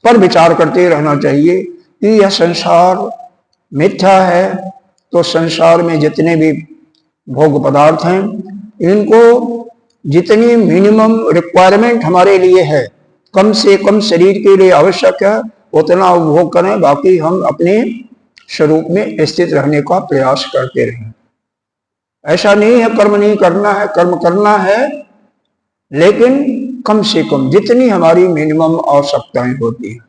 पर विचार करते रहना चाहिए कि यह संसार मिथ्या है, तो संसार में जितने भी भोग पदार्थ हैं, इनको जितनी मिनिमम रिक्वायरमेंट हमारे लिए है, कम से कम शरीर के लिए आवश्यक है, उतना उपभोग करें, बाकी हम अपने स्वरूप में स्थित रहने का प्रयास करते रहें। ऐसा नहीं है कर्म नहीं करना है, कर्म करना है, लेकिन कम से कम जितनी हमारी मिनिमम आवश्यकताएं होती हैं,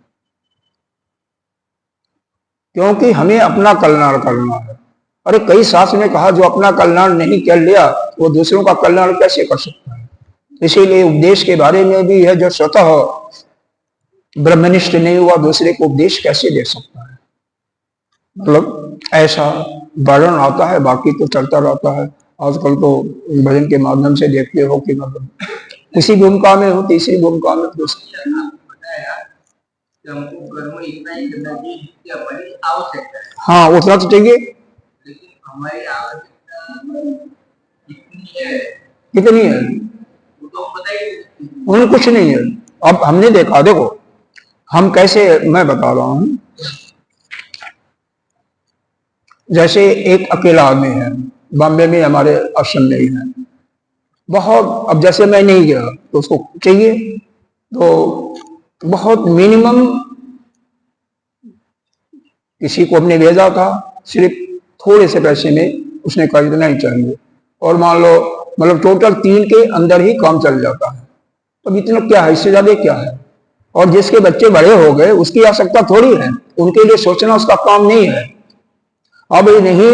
क्योंकि हमें अपना कल्याण करना है। अरे कई शास्त्र ने कहा जो अपना कल्याण नहीं कर लिया वो दूसरों का कल्याण कैसे कर सकता है। इसीलिए उपदेश के बारे में भी है, जो स्वतः ब्रह्मनिष्ठ नहीं हुआ दूसरे को उपदेश कैसे दे सकता है। मतलब ऐसा वर्णन आता है, बाकी तो चलता रहता है। आजकल तो भजन के माध्यम से देखते हो कि मतलब किसी भूमिका में हो, तीसरी भूमिका में हाँ उतना तो चाहिए, लेकिन हमारी आवश्यकता कितनी है वो तो पता ही नहीं। उन्हें कुछ नहीं है। अब हमने देखा, देखो हम कैसे, मैं बता रहा हूं, जैसे एक अकेला आदमी है, बॉम्बे में हमारे आश्रम में ही है, बहुत, अब जैसे मैं नहीं गया तो उसको चाहिए, तो बहुत मिनिमम किसी को हमने भेजा था, सिर्फ थोड़े से पैसे में उसने कहा इतना ही चाहिए, और मान लो मतलब टोटल 3 के अंदर ही काम चल जाता है। तो इतना क्या है, इससे ज्यादा क्या है। और जिसके बच्चे बड़े हो गए उसकी आवश्यकता थोड़ी है, उनके लिए सोचना उसका काम नहीं है। अब नहीं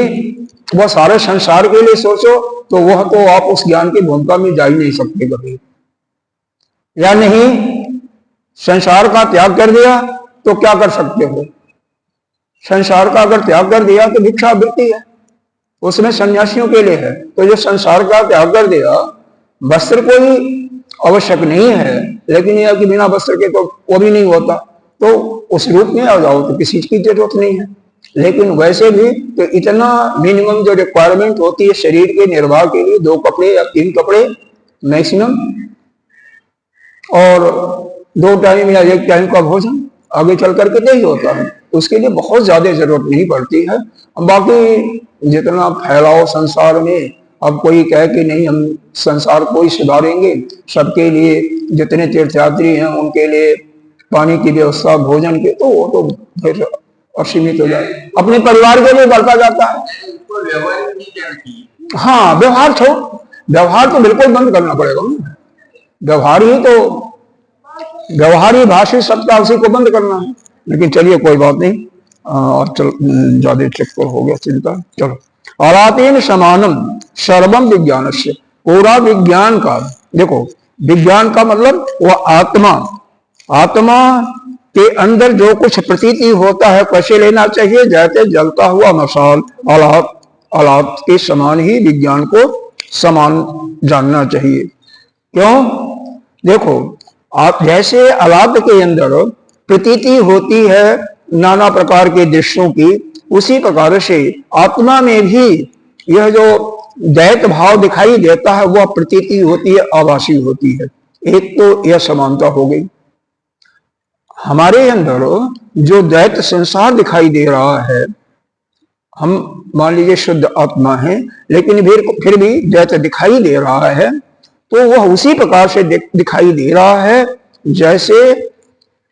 वह सारे संसार के लिए सोचो तो वह तो आप उस ज्ञान की भूमिका में जा ही नहीं सकते कभी। या नहीं संसार का त्याग कर दिया तो क्या कर सकते हो। संसार का अगर त्याग कर दिया तो भिक्षावृत्ति है, उसमें सन्यासियों के लिए है। तो जो संसार का त्याग कर दिया, वस्त्र कोई आवश्यक नहीं है, लेकिन यह कि बिना वस्त्र के तो वो भी नहीं होता, तो उस रूप में आ जाओ तो किसी की जरूरत नहीं है। लेकिन वैसे भी तो इतना मिनिमम जो रिक्वायरमेंट होती है शरीर के निर्वाह के लिए, 2 कपड़े या 3 कपड़े मैक्सिमम, और 2 टाइम या 1 टाइम का भोजन आगे चल करके नहीं होता है, उसके लिए बहुत ज्यादा जरूरत नहीं पड़ती है। बाकी जितना फैलाव संसार में, अब कोई कहे कि नहीं हम संसार को ही सुधारेंगे, सबके लिए जितने तीर्थयात्री हैं उनके लिए पानी की व्यवस्था, भोजन के, तो वो तो फिर असीमित हो जाए, अपने परिवार के लिए बढ़ता जाता है। हाँ, व्यवहार छोड़, व्यवहार तो बिल्कुल बंद करना पड़ेगा ना। व्यवहार ही भाषी सत्ता, उसी को बंद करना है। लेकिन चलिए कोई बात नहीं, और चल ज्यादा चक्कर हो गया चिंता। चलो, अलातेन समानम सर्वम विज्ञान से, पूरा विज्ञान का, देखो विज्ञान का मतलब वह आत्मा, आत्मा के अंदर जो कुछ प्रतीति होता है कैसे लेना चाहिए, जैसे जलता हुआ मशाल अलात के समान ही विज्ञान को समान जानना चाहिए। क्यों? देखो, आप जैसे अलात के अंदर प्रतीति होती है नाना प्रकार के दृश्यों की, उसी प्रकार से आत्मा में भी यह जो दैत भाव दिखाई देता है वह प्रतीति होती है, आभासी होती है। एक तो यह समानता हो गई। हमारे अंदर जो दैत संसार दिखाई दे रहा है, हम मान लीजिए शुद्ध आत्मा है, लेकिन फिर भी दैत दिखाई दे रहा है, तो वह उसी प्रकार से दिखाई दे रहा है जैसे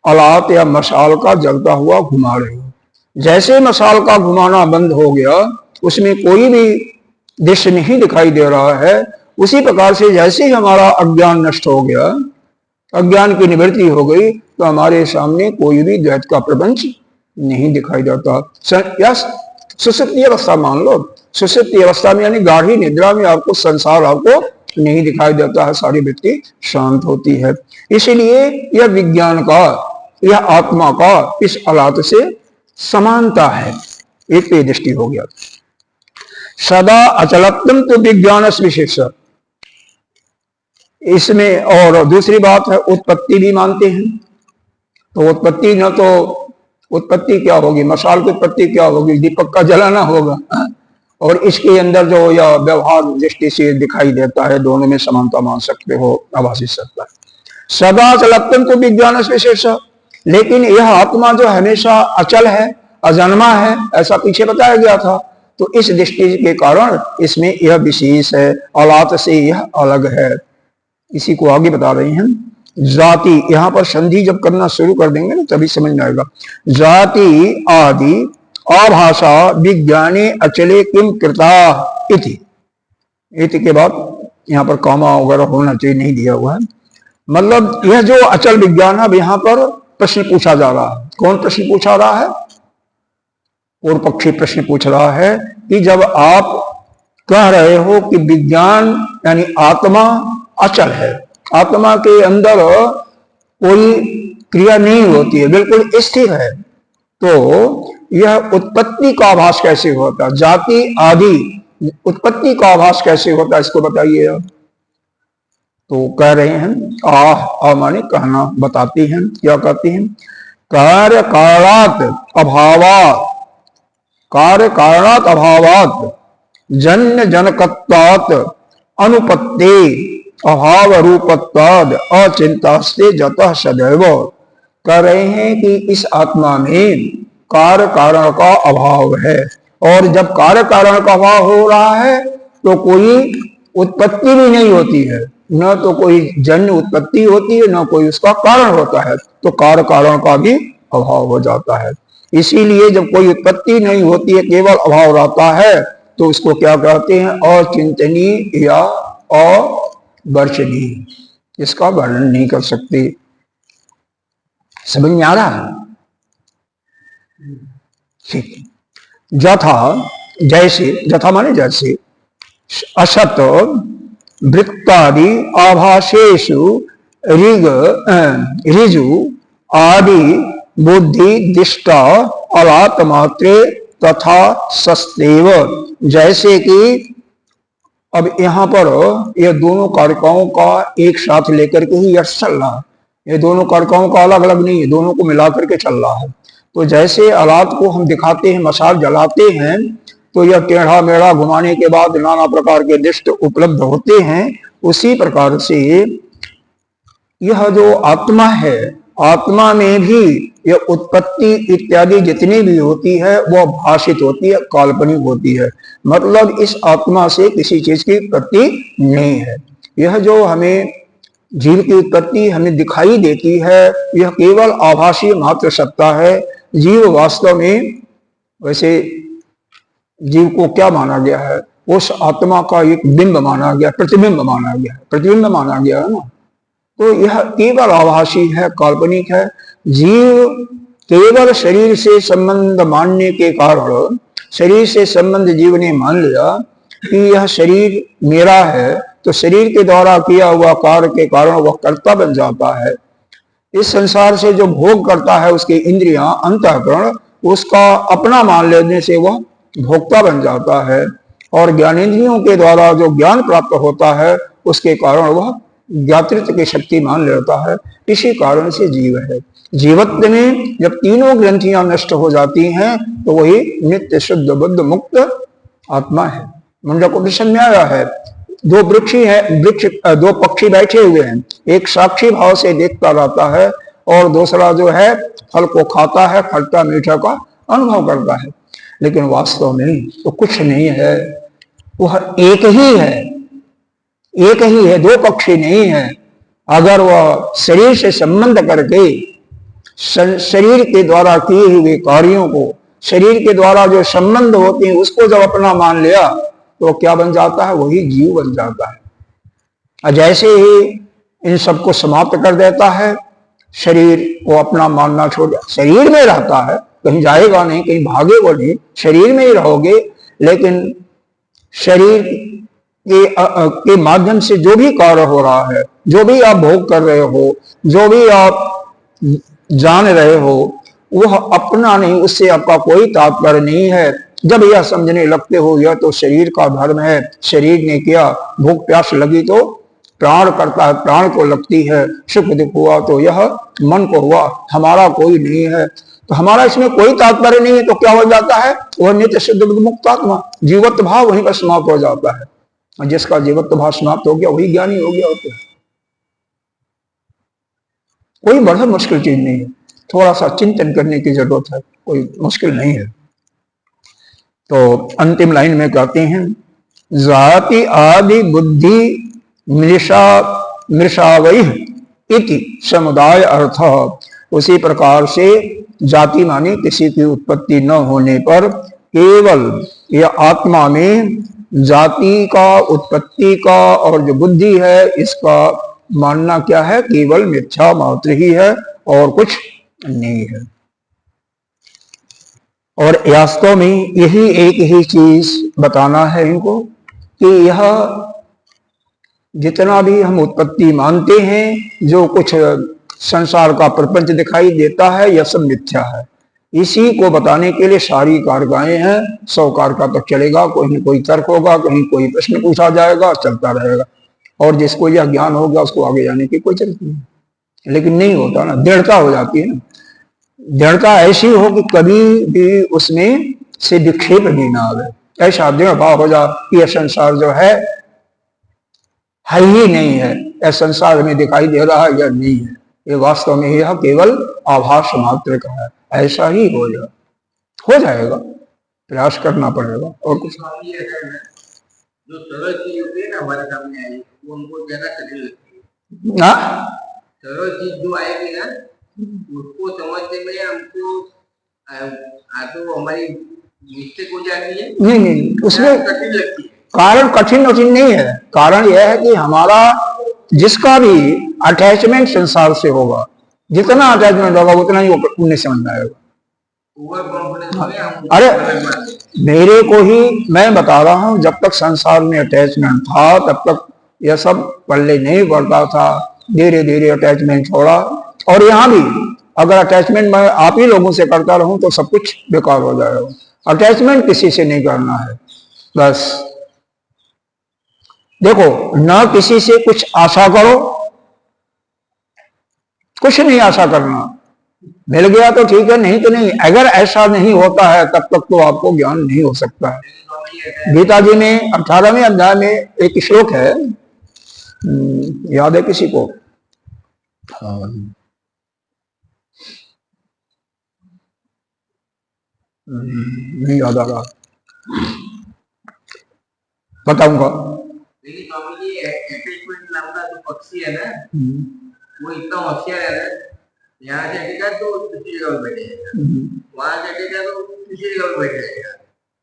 अलात या मशाल का जलता हुआ घुमा रहे हो। जैसे मशाल का घुमाना बंद हो गया, उसमें कोई भी दृश्य नहीं दिखाई दे रहा है, उसी प्रकार से जैसे ही हमारा अज्ञान नष्ट हो गया, अज्ञान की निवृत्ति हो गई, तो हमारे सामने कोई भी द्वैत का प्रपंच नहीं दिखाई देता। या सुषुप्ति अवस्था मान लो, सुषुप्ति अवस्था में यानी गाढ़ी निद्रा में आपको संसार आपको नहीं दिखाई देता है, सारी वृत्ति शांत होती है। इसीलिए यह विज्ञान का, यह आत्मा का इस अलात से समानता है। एक पे दृष्टि हो गया। सदा अचलत्वम तो विज्ञान विशेष, इसमें और दूसरी बात है उत्पत्ति भी मानते हैं। तो उत्पत्ति न तो उत्पत्ति क्या होगी, मशाल की उत्पत्ति क्या होगी, दीपक का जलाना होगा। और इसके अंदर जो यह व्यवहार दृष्टि से दिखाई देता है, दोनों में समानता मान सकते हो, आभासी सत्ता। सदा अचलत्वम तो विज्ञान विशेष, लेकिन यह आत्मा जो हमेशा अचल है, अजन्मा है, ऐसा पीछे बताया गया था। तो इस दृष्टि के कारण इसमें यह विशेष है, औलात से यह अलग है। इसी को आगे बता रहे हैं। जाति, यहां पर संधि जब करना शुरू कर देंगे ना तभी समझ में आएगा। जाति आदि अभाषा विज्ञाने अचले किम कृता इति, इति के बाद यहाँ पर कॉमा वगैरह होना चाहिए, नहीं दिया हुआ है। मतलब यह जो अचल विज्ञान है, यहाँ पर प्रश्न पूछा जा रहा है। कौन प्रश्न पूछा रहा है? पूर्व पक्षी प्रश्न पूछ रहा है कि जब आप कह रहे हो कि विज्ञान यानी आत्मा अचल है, आत्मा के अंदर कोई क्रिया नहीं होती है, बिल्कुल स्थिर है, तो यह उत्पत्ति का आभास कैसे होता? जाति आदि उत्पत्ति का आभास कैसे होता, इसको बताइए आप। तो कह रहे हैं आ माने कहना, बताती हैं। क्या कहती हैं? कार्य कारणात अभावात, कार्य कारणात अभावात जन्य जनकत्वात् अनुपत्ति अभाव रूपत्वाद अचिंतास्ते जतः सदैव। कह रहे हैं कि इस आत्मा में कार्य कारण का अभाव है, और जब कार्य कारण का अभाव हो रहा है तो कोई उत्पत्ति भी नहीं होती है, न तो कोई जन्य उत्पत्ति होती है, न कोई उसका कारण होता है, तो कार्य कारण का भी अभाव हो जाता है। इसीलिए जब कोई उत्पत्ति नहीं होती है, केवल अभाव रहता है, तो उसको क्या कहते हैं? अचिंतनीय या अवर्चनीय, इसका वर्णन नहीं कर सकते। समझ में आ रहा है? ठीक। जथा, जैसे, जथा माने जैसे, असत वृत्तादि आभासेषु ऋजु आदि बुद्धि दिष्टा अलात मात्रे तथा सस्तेव। जैसे कि अब यहाँ पर ये दोनों कारकों का एक साथ लेकर के ही यश चल रहा है, ये दोनों कारकों का अलग अलग नहीं है, दोनों को मिला करके चल रहा है। तो जैसे अलात को हम दिखाते हैं, मशाल जलाते हैं, तो यह टेढ़ा मेढ़ा घुमाने के बाद नाना प्रकार के दृश्य उपलब्ध होते हैं। उसी प्रकार से यह जो आत्मा है, आत्मा में भी यह उत्पत्ति इत्यादि जितनी भी होती है वह भाषित होती है, काल्पनिक होती है। मतलब इस आत्मा से किसी चीज की उत्पत्ति नहीं है। यह जो हमें जीव की उत्पत्ति हमें दिखाई देती है, यह केवल आभासी मात्र सत्ता है। जीव वास्तव में, वैसे जीव को क्या माना गया है? उस आत्मा का एक बिंब माना गया, प्रतिबिंब माना गया, प्रतिबिंब माना गया है ना। तो यह केवल आभासी है, काल्पनिक है। जीव केवल शरीर से संबंध मानने के कारण, शरीर से संबंध जीव ने मान लिया कि यह शरीर मेरा है, तो शरीर के द्वारा किया हुआ कार्य के कारण वह कर्ता बन जाता है। इस संसार से जो भोग करता है उसकी इंद्रियां, अंतःकरण, उसका अपना मान लेने से वह भोक्ता बन जाता है। और ज्ञानेंद्रियों के द्वारा जो ज्ञान प्राप्त होता है उसके कारण वह ज्ञातृत्व की शक्ति मान लेता है। इसी कारण से जीव है। जीवत्व में जब तीनों ग्रंथियां नष्ट हो जाती हैं तो वही नित्य शुद्ध बुद्ध मुक्त आत्मा है। मुंडकोपनिषद में आया है, दो वृक्षी है, दो पक्षी बैठे हुए हैं, एक साक्षी भाव से देखता रहता है और दूसरा जो है फल को खाता है, खट्टा मीठा का अनुभव करता है। लेकिन वास्तव में तो कुछ नहीं है, वह एक ही है, एक ही है, दो पक्षी नहीं है। अगर वह शरीर से संबंध करके शरीर के द्वारा किए हुए कार्यों को, शरीर के द्वारा जो संबंध होते हैं उसको जब अपना मान लिया तो क्या बन जाता है, वही जीव बन जाता है। और जैसे ही इन सबको समाप्त कर देता है, शरीर को अपना मानना छोड़, शरीर में रहता है, कहीं जाएगा नहीं, कहीं भागेगा नहीं, शरीर में ही रहोगे। लेकिन शरीर के माध्यम से जो भी कार्य हो रहा है, जो भी आप भोग कर रहे हो, जो भी आप जान रहे हो, वह अपना नहीं, उससे आपका कोई तात्पर्य नहीं है। जब यह समझने लगते हो यह तो शरीर का धर्म है, शरीर ने किया, भूख प्यास लगी तो प्राण करता है, प्राण को लगती है, सुख दुख हुआ तो यह मन को हुआ, हमारा कोई नहीं है, तो हमारा इसमें कोई तात्पर्य नहीं है, तो क्या हो जाता है, वह नित्य शुद्ध मुक्त आत्मा, जीवत्व भाव वहीं पर समाप्त हो जाता है। और जिसका जीवत्व भाव समाप्त हो गया वही ज्ञानी हो गया होता है। कोई बड़ा मुश्किल चीज नहीं है, थोड़ा सा चिंतन करने की जरूरत है, कोई मुश्किल नहीं है। तो अंतिम लाइन में कहते हैं, जाति आदि बुद्धि मृषावैः इति समुदाय अर्थ। उसी प्रकार से जाति माने किसी की उत्पत्ति न होने पर केवल यह आत्मा में जाति का, उत्पत्ति का और जो बुद्धि है इसका मानना क्या है, केवल मिथ्या मात्र ही है और कुछ नहीं है। और वास्तव में यही एक ही चीज बताना है इनको कि यह जितना भी हम उत्पत्ति मानते हैं, जो कुछ संसार का प्रपंच दिखाई देता है, यह सब मिथ्या है। इसी को बताने के लिए सारी कारगाएं हैं। 100 कार का तो चलेगा, कोई कोई तर्क होगा, कहीं कोई प्रश्न पूछा जाएगा, चलता रहेगा। और जिसको यह ज्ञान होगा उसको आगे जाने की कोई जरूरत नहीं, लेकिन नहीं होता ना, दृढ़ता हो जाती है ना। दृढ़ता ऐसी हो कि कभी भी उसमें से विक्षेप भी ना आवे, ऐसा दृढ़ भाव हो जा कि यह संसार जो है ही नहीं है, यह संसार में दिखाई दे रहा है, यह नहीं है, ये वास्तव में यह केवल आभास मात्र का है। ऐसा ही हो जाएगा, प्रयास करना पड़ेगा और कुछ। जो सरल चीज होती है ना हमारे सामने आई, वो हमको ज्यादा कठिन लगती है ना। सरल चीज जो आएगी ना उसको समझने में हमको तो हमारी मिस्टेक हो जाती है। नहीं, उसमें कठिन लगती है। कारण कठिन नहीं है, कारण यह है कि हमारा जिसका भी अटैचमेंट संसार से होगा, जितना अटैचमेंट होगा उतना ही उन्हें समझ में आएगा। अरे मेरे को ही मैं बता रहा हूं, जब तक संसार में अटैचमेंट था तब तक यह सब पल्ले नहीं पड़ता था। धीरे धीरे अटैचमेंट छोड़ा, और यहां भी अगर अटैचमेंट मैं आप ही लोगों से करता रहूं तो सब कुछ बेकार हो जाएगा। अटैचमेंट किसी से नहीं करना है, बस देखो, ना किसी से कुछ आशा करो, कुछ नहीं आशा करना, मिल गया तो ठीक है, नहीं तो नहीं। अगर ऐसा नहीं होता है तब तक तो आपको ज्ञान नहीं हो सकता है। गीता जी में 18वें अध्याय में एक श्लोक है, याद है किसी को? नहीं याद आ रहा, बताऊंगा। नाम का जो पक्षी है ना, वो इतना होशियार है ना, यहाँ जगेगा तो दूसरी जगह बैठेगा, वहां जगेगा तो दूसरी जगह बैठेगा,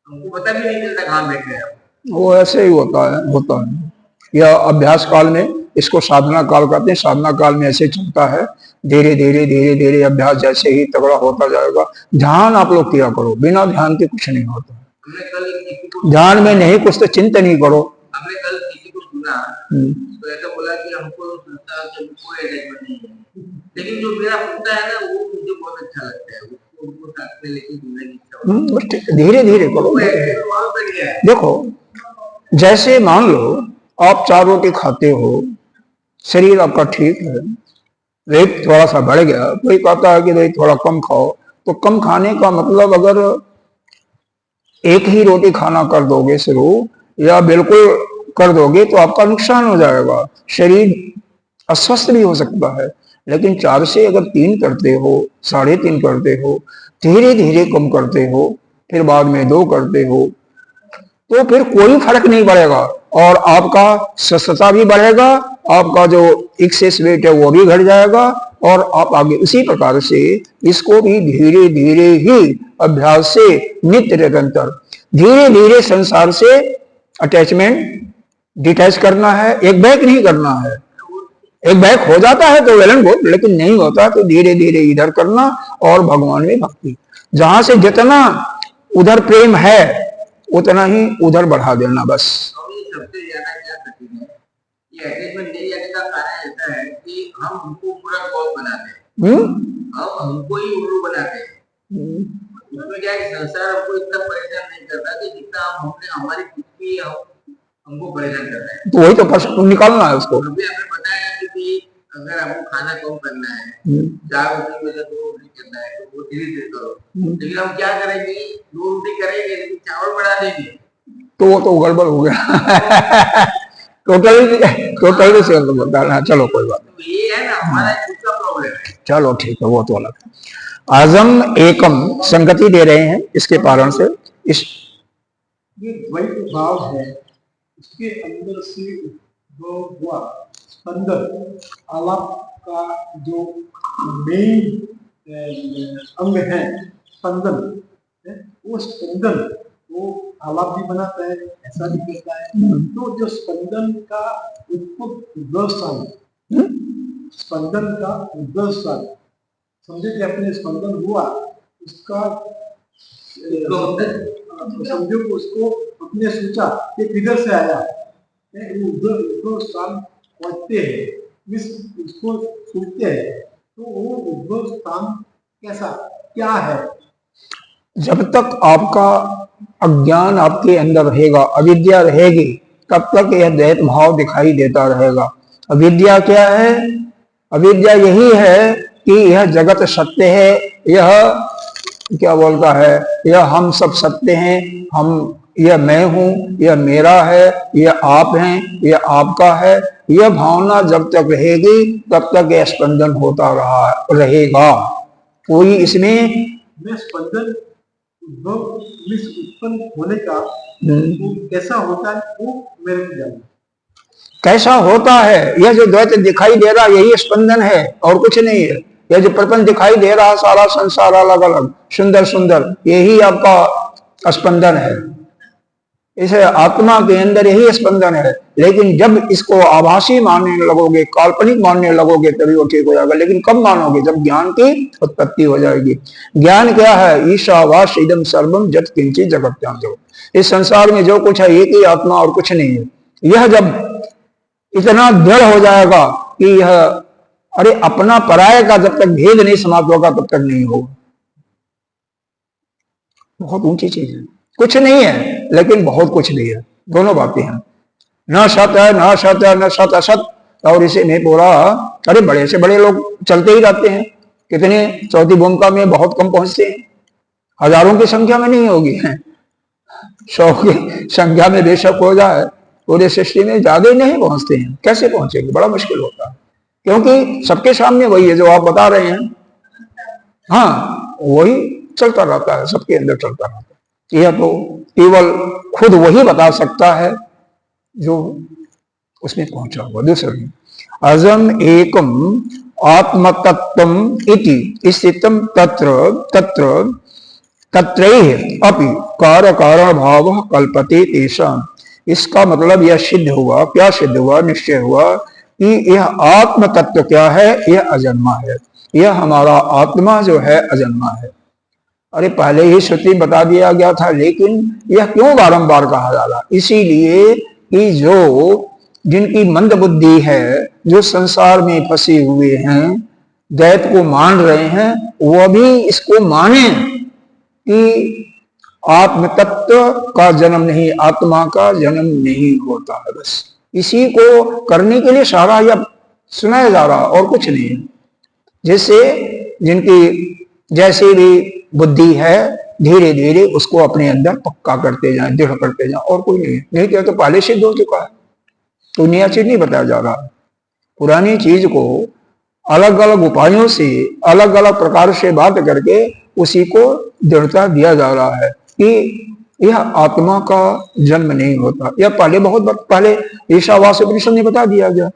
हमको पता भी नहीं चलता कहाँ बैठ गया। वो ऐसे ही होता है। यह अभ्यास काल में, इसको साधना काल कहते हैं। साधना काल में ऐसे चलता है, धीरे धीरे धीरे धीरे अभ्यास जैसे ही तगड़ा होता जाएगा। ध्यान आप लोग किया करो, बिना ध्यान के कुछ नहीं होता। हमने कल किसी को ध्यान में नहीं कुछ तो चिंतन ही करो। हमने कल किसी को सुना तो ऐसा बोला कि हमको संसार से कोई अटैचमेंट नहीं है, लेकिन जो मेरा होता है ना वो मुझे बहुत अच्छा लगता है, उसको साथ में लेके घूमने की इच्छा होती है। धीरे धीरे करो। देखो, जैसे मान लो आप 4 रोटी खाते हो, शरीर आपका ठीक है, वेट थोड़ा सा बढ़ गया, कोई कहता है कि भाई थोड़ा कम खाओ, तो कम खाने का मतलब अगर एक ही रोटी खाना कर दोगे शुरू, या बिल्कुल कर दोगे तो आपका नुकसान हो जाएगा, शरीर अस्वस्थ भी हो सकता है। लेकिन 4 से अगर 3 करते हो, 3.5 करते हो, धीरे धीरे कम करते हो, फिर बाद में 2 करते हो, तो फिर कोई फर्क नहीं पड़ेगा और आपका स्वस्थता भी बढ़ेगा, आपका जो एक्सेस वेट है वो भी घट जाएगा और आप आगे उसी प्रकार से इसको भी धीरे धीरे ही अभ्यास से नित्य निरंतर धीरे धीरे संसार से अटैचमेंट डिटैच करना है। एक बैक नहीं करना है। एक बैक हो जाता है तो वेल एंड गुड, लेकिन नहीं होता तो धीरे धीरे इधर करना और भगवान में भक्ति। जहां से जितना उधर प्रेम है उतना ही उधर बढ़ा देना बस। सबसे ज्यादा क्या कठिन है, ये अटैचमेंट नहीं आने का कारण ऐसा है कि हम हमको पूरा गॉड बनाते हैं, हम हमको ही उल्लू बनाते हैं। उसमें क्या है कि संसार हमको इतना परेशान नहीं करता कि जितना हमने हमारी खुद की हमको परेशान कर रहा है। तो वही तो निकालना है उसको। अभी आपने बताया कि अगर आपको खाना कम करना है, 4 रोटी में से 2 रोटी करना है तो वो धीरे धीरे करो। लेकिन हम क्या करेंगे, 2 रोटी करेंगे लेकिन चावल बढ़ा देंगे तो वो तो गड़बड़ हो गया। टोटली से बताना। चलो कोई बात नहीं, तो ये है ना हमारा खुद का प्रॉब्लम है। चलो ठीक है, वो तो अलग है। आजम एकम संगति दे रहे हैं इसके कारण से। इस ये द्वैत भाव है, इसके अंदर से जो हुआ स्पंदन, आलाप का जो मेन अंग है स्पंदन, वो स्पंदन वो आलाप भी बनाता है, ऐसा भी कहता है। तो जो स्पंदन का उद्भव स्थान, स्पंदन का उद्भव स्थान समझे कि अपने स्पंदन हुआ उसका समझो कि उसको अपने सोचा कि किधर से आया, उद्भव स्थान पहुंचते हैं, उसको सूखते हैं, तो वो उद्भव स्थान कैसा क्या है? जब तक आपका अज्ञान आपके अंदर रहेगा, अविद्या रहेगी, तब तक यह द्वैत भाव दिखाई देता रहेगा। अविद्या क्या है? अविद्या यही है कि यह जगत सत्य है, यह क्या बोलता है, यह हम सब सत्य हैं, हम, यह मैं हूं, यह मेरा है, यह आप हैं, यह आपका है। यह भावना जब तक रहेगी तब तक यह स्पंदन होता रहेगा। कोई इसमें स्पंदन उत्पन्न होने का कैसा होता है वो मेरे को जानना। कैसा होता है? यह जो द्वैत दिखाई दे रहा यही स्पंदन है और कुछ नहीं है। यह जो प्रपंच दिखाई दे रहा सारा संसार अलग अलग सुंदर सुंदर, यही आपका स्पंदन है। इसे आत्मा के अंदर यही स्पंदन है। लेकिन जब इसको आभासी मानने लगोगे, काल्पनिक मानने लगोगे तभी वो ठीक हो जाएगा। लेकिन कब मानोगे? जब ज्ञान की उत्पत्ति हो जाएगी। ज्ञान क्या है? ईशावास इदम सर्वम जत किंचित जगत्याम जगत। इस संसार में जो कुछ है एक ही आत्मा और कुछ नहीं है। यह जब इतना दृढ़ हो जाएगा कि यह अरे अपना पराये का जब तक भेद नहीं समाप्त होगा तब तक नहीं होगा। बहुत ऊंची चीज है। कुछ नहीं है लेकिन बहुत कुछ भी है। दोनों बातें हैं। न सत है, न सत है, न सत असत। और इसे नहीं बोला, अरे बड़े से बड़े लोग चलते ही रहते हैं। कितने चौथी भूमिका में बहुत कम पहुंचते हैं, हजारों की संख्या में नहीं होगी, 100 की संख्या में बेशक हो जाए, पूरे सृष्टि में ज्यादा ही नहीं पहुंचते हैं। कैसे पहुंचेंगे? बड़ा मुश्किल होता है, क्योंकि सबके सामने वही है जो आप बता रहे हैं। हाँ, वही चलता रहता है, सबके अंदर चलता रहता है। यह तो केवल खुद वही बता सकता है जो उसमें पहुंचा हुआ। दूसरा, अजम एकम आत्मतत्वम इति स्थितम तत्र तत्र तत्रैह अपि कारण भाव कल्पते तेषां इसका मतलब यह सिद्ध हुआ, क्या सिद्ध हुआ, निश्चय हुआ कि यह आत्म तत्व क्या है, यह अजन्मा है। यह हमारा आत्मा जो है अजन्मा है। अरे पहले ही श्रुति बता दिया गया था, लेकिन यह क्यों बारंबार कहा जा रहा? इसीलिए कि जो जिनकी मंद बुद्धि है, जो संसार में फंसे हुए हैं, दैत को मान रहे हैं, वो भी इसको माने कि आत्म तत्व का जन्म नहीं, आत्मा का जन्म नहीं होता है। बस इसी को करने के लिए सारा यह सुनाया जा रहा, और कुछ नहीं है। जिससे जिनकी जैसी भी बुद्धि है, धीरे धीरे उसको अपने अंदर पक्का करते जाएं, दृढ़ करते जाएं, और कोई नहीं है। नहीं क्या तो पहले सिद्ध हो चुका है, तो नया चीज नहीं बताया जा रहा। पुरानी चीज को अलग अलग उपायों से, अलग अलग प्रकार से बात करके उसी को दृढ़ता दिया जा रहा है कि यह आत्मा का जन्म नहीं होता। यह पहले बहुत पहले ईशावास उपनिषद में बता दिया गया,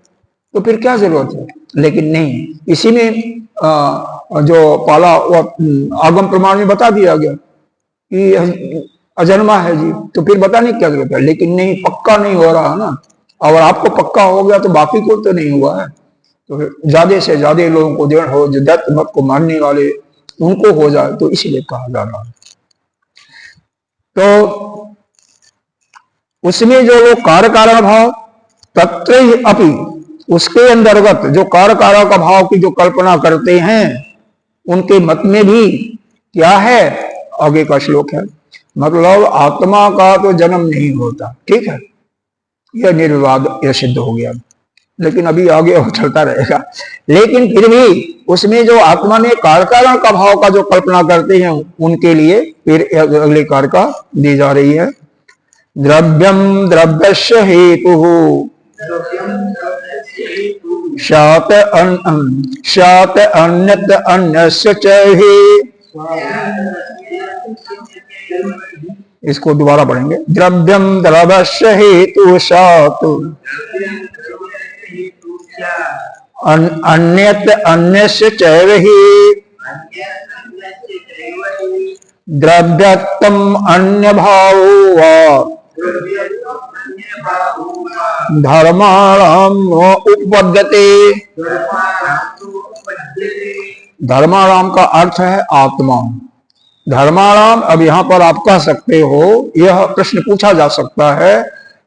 तो फिर क्या जरूरत है? लेकिन नहीं, इसी में जो पाला आगम प्रमाण में बता दिया गया कि अजन्मा है जी, तो फिर बताने की क्या जरूरत है? लेकिन नहीं, पक्का नहीं हो रहा ना। अगर आपको पक्का हो गया तो बाकी को तो नहीं हुआ है। तो ज्यादा से ज्यादा लोगों को दृढ़ हो, जो दैत मत को मानने वाले उनको हो जाए, तो इसीलिए कहा जा रहा है। तो उसमें जो लोग कार्य कारण भाव तत्र ही अपि, उसके अंतर्गत जो कार्य कारण का भाव की जो कल्पना करते हैं, उनके मत में भी क्या है? आगे का श्लोक है, मतलब आत्मा का तो जन्म नहीं होता। ठीक है, यह निर्विवाद, यह सिद्ध हो गया। लेकिन अभी आगे और चलता रहेगा। लेकिन फिर भी उसमें जो आत्मा में कार्य कारण का भाव का जो कल्पना करते हैं, उनके लिए फिर अगले कार्य का दी जा रही है। द्रव्यम द्रव्यस्य हेतु शात अन्यत अन्यस्य च हि। इसको दोबारा पढ़ेंगे। द्रव्यम द्रव्यस्य हेतु शात अन्यत अन्यस्य च हि। द्रव्यत्वम अन्य भावो वा धर्माणाम उपपद्यते। धर्माणाम का अर्थ है आत्मा। धर्माणाम, अब यहां पर आप कह सकते हो, यह प्रश्न पूछा जा सकता है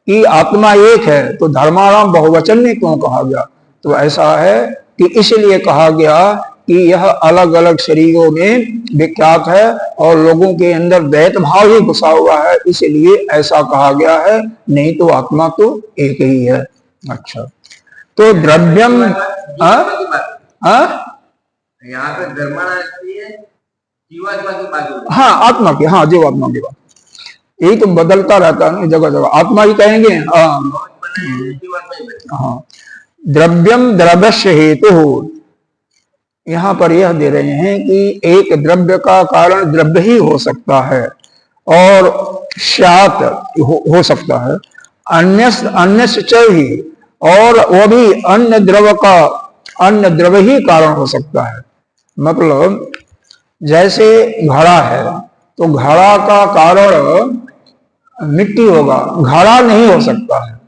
कि आत्मा एक है तो धर्माणाम बहुवचन में क्यों कहा गया? तो ऐसा है कि इसलिए कहा गया कि यह अलग अलग शरीरों में विख्यात है और लोगों के अंदर द्वैत भाव ही घुसा हुआ है, इसलिए ऐसा कहा गया है। नहीं तो आत्मा तो एक ही है। अच्छा, तो द्रव्यम यहाँ पे धर्माना जीवात्मा की बात, हाँ आत्मा की, हाँ जीवात्मा की बात, यही तो बदलता रहता है ना, जगह जगह आत्मा ही कहेंगे। हाँ, द्रव्यम द्रव्यस्य हेतु, यहां पर यह दे रहे हैं कि एक द्रव्य का कारण द्रव्य ही हो सकता है और शात हो सकता है, अन्य च ही, और वो भी अन्य द्रव्य का अन्य द्रव्य ही कारण हो सकता है। मतलब जैसे घड़ा है, तो घड़ा का कारण मिट्टी होगा, घड़ा नहीं हो सकता है।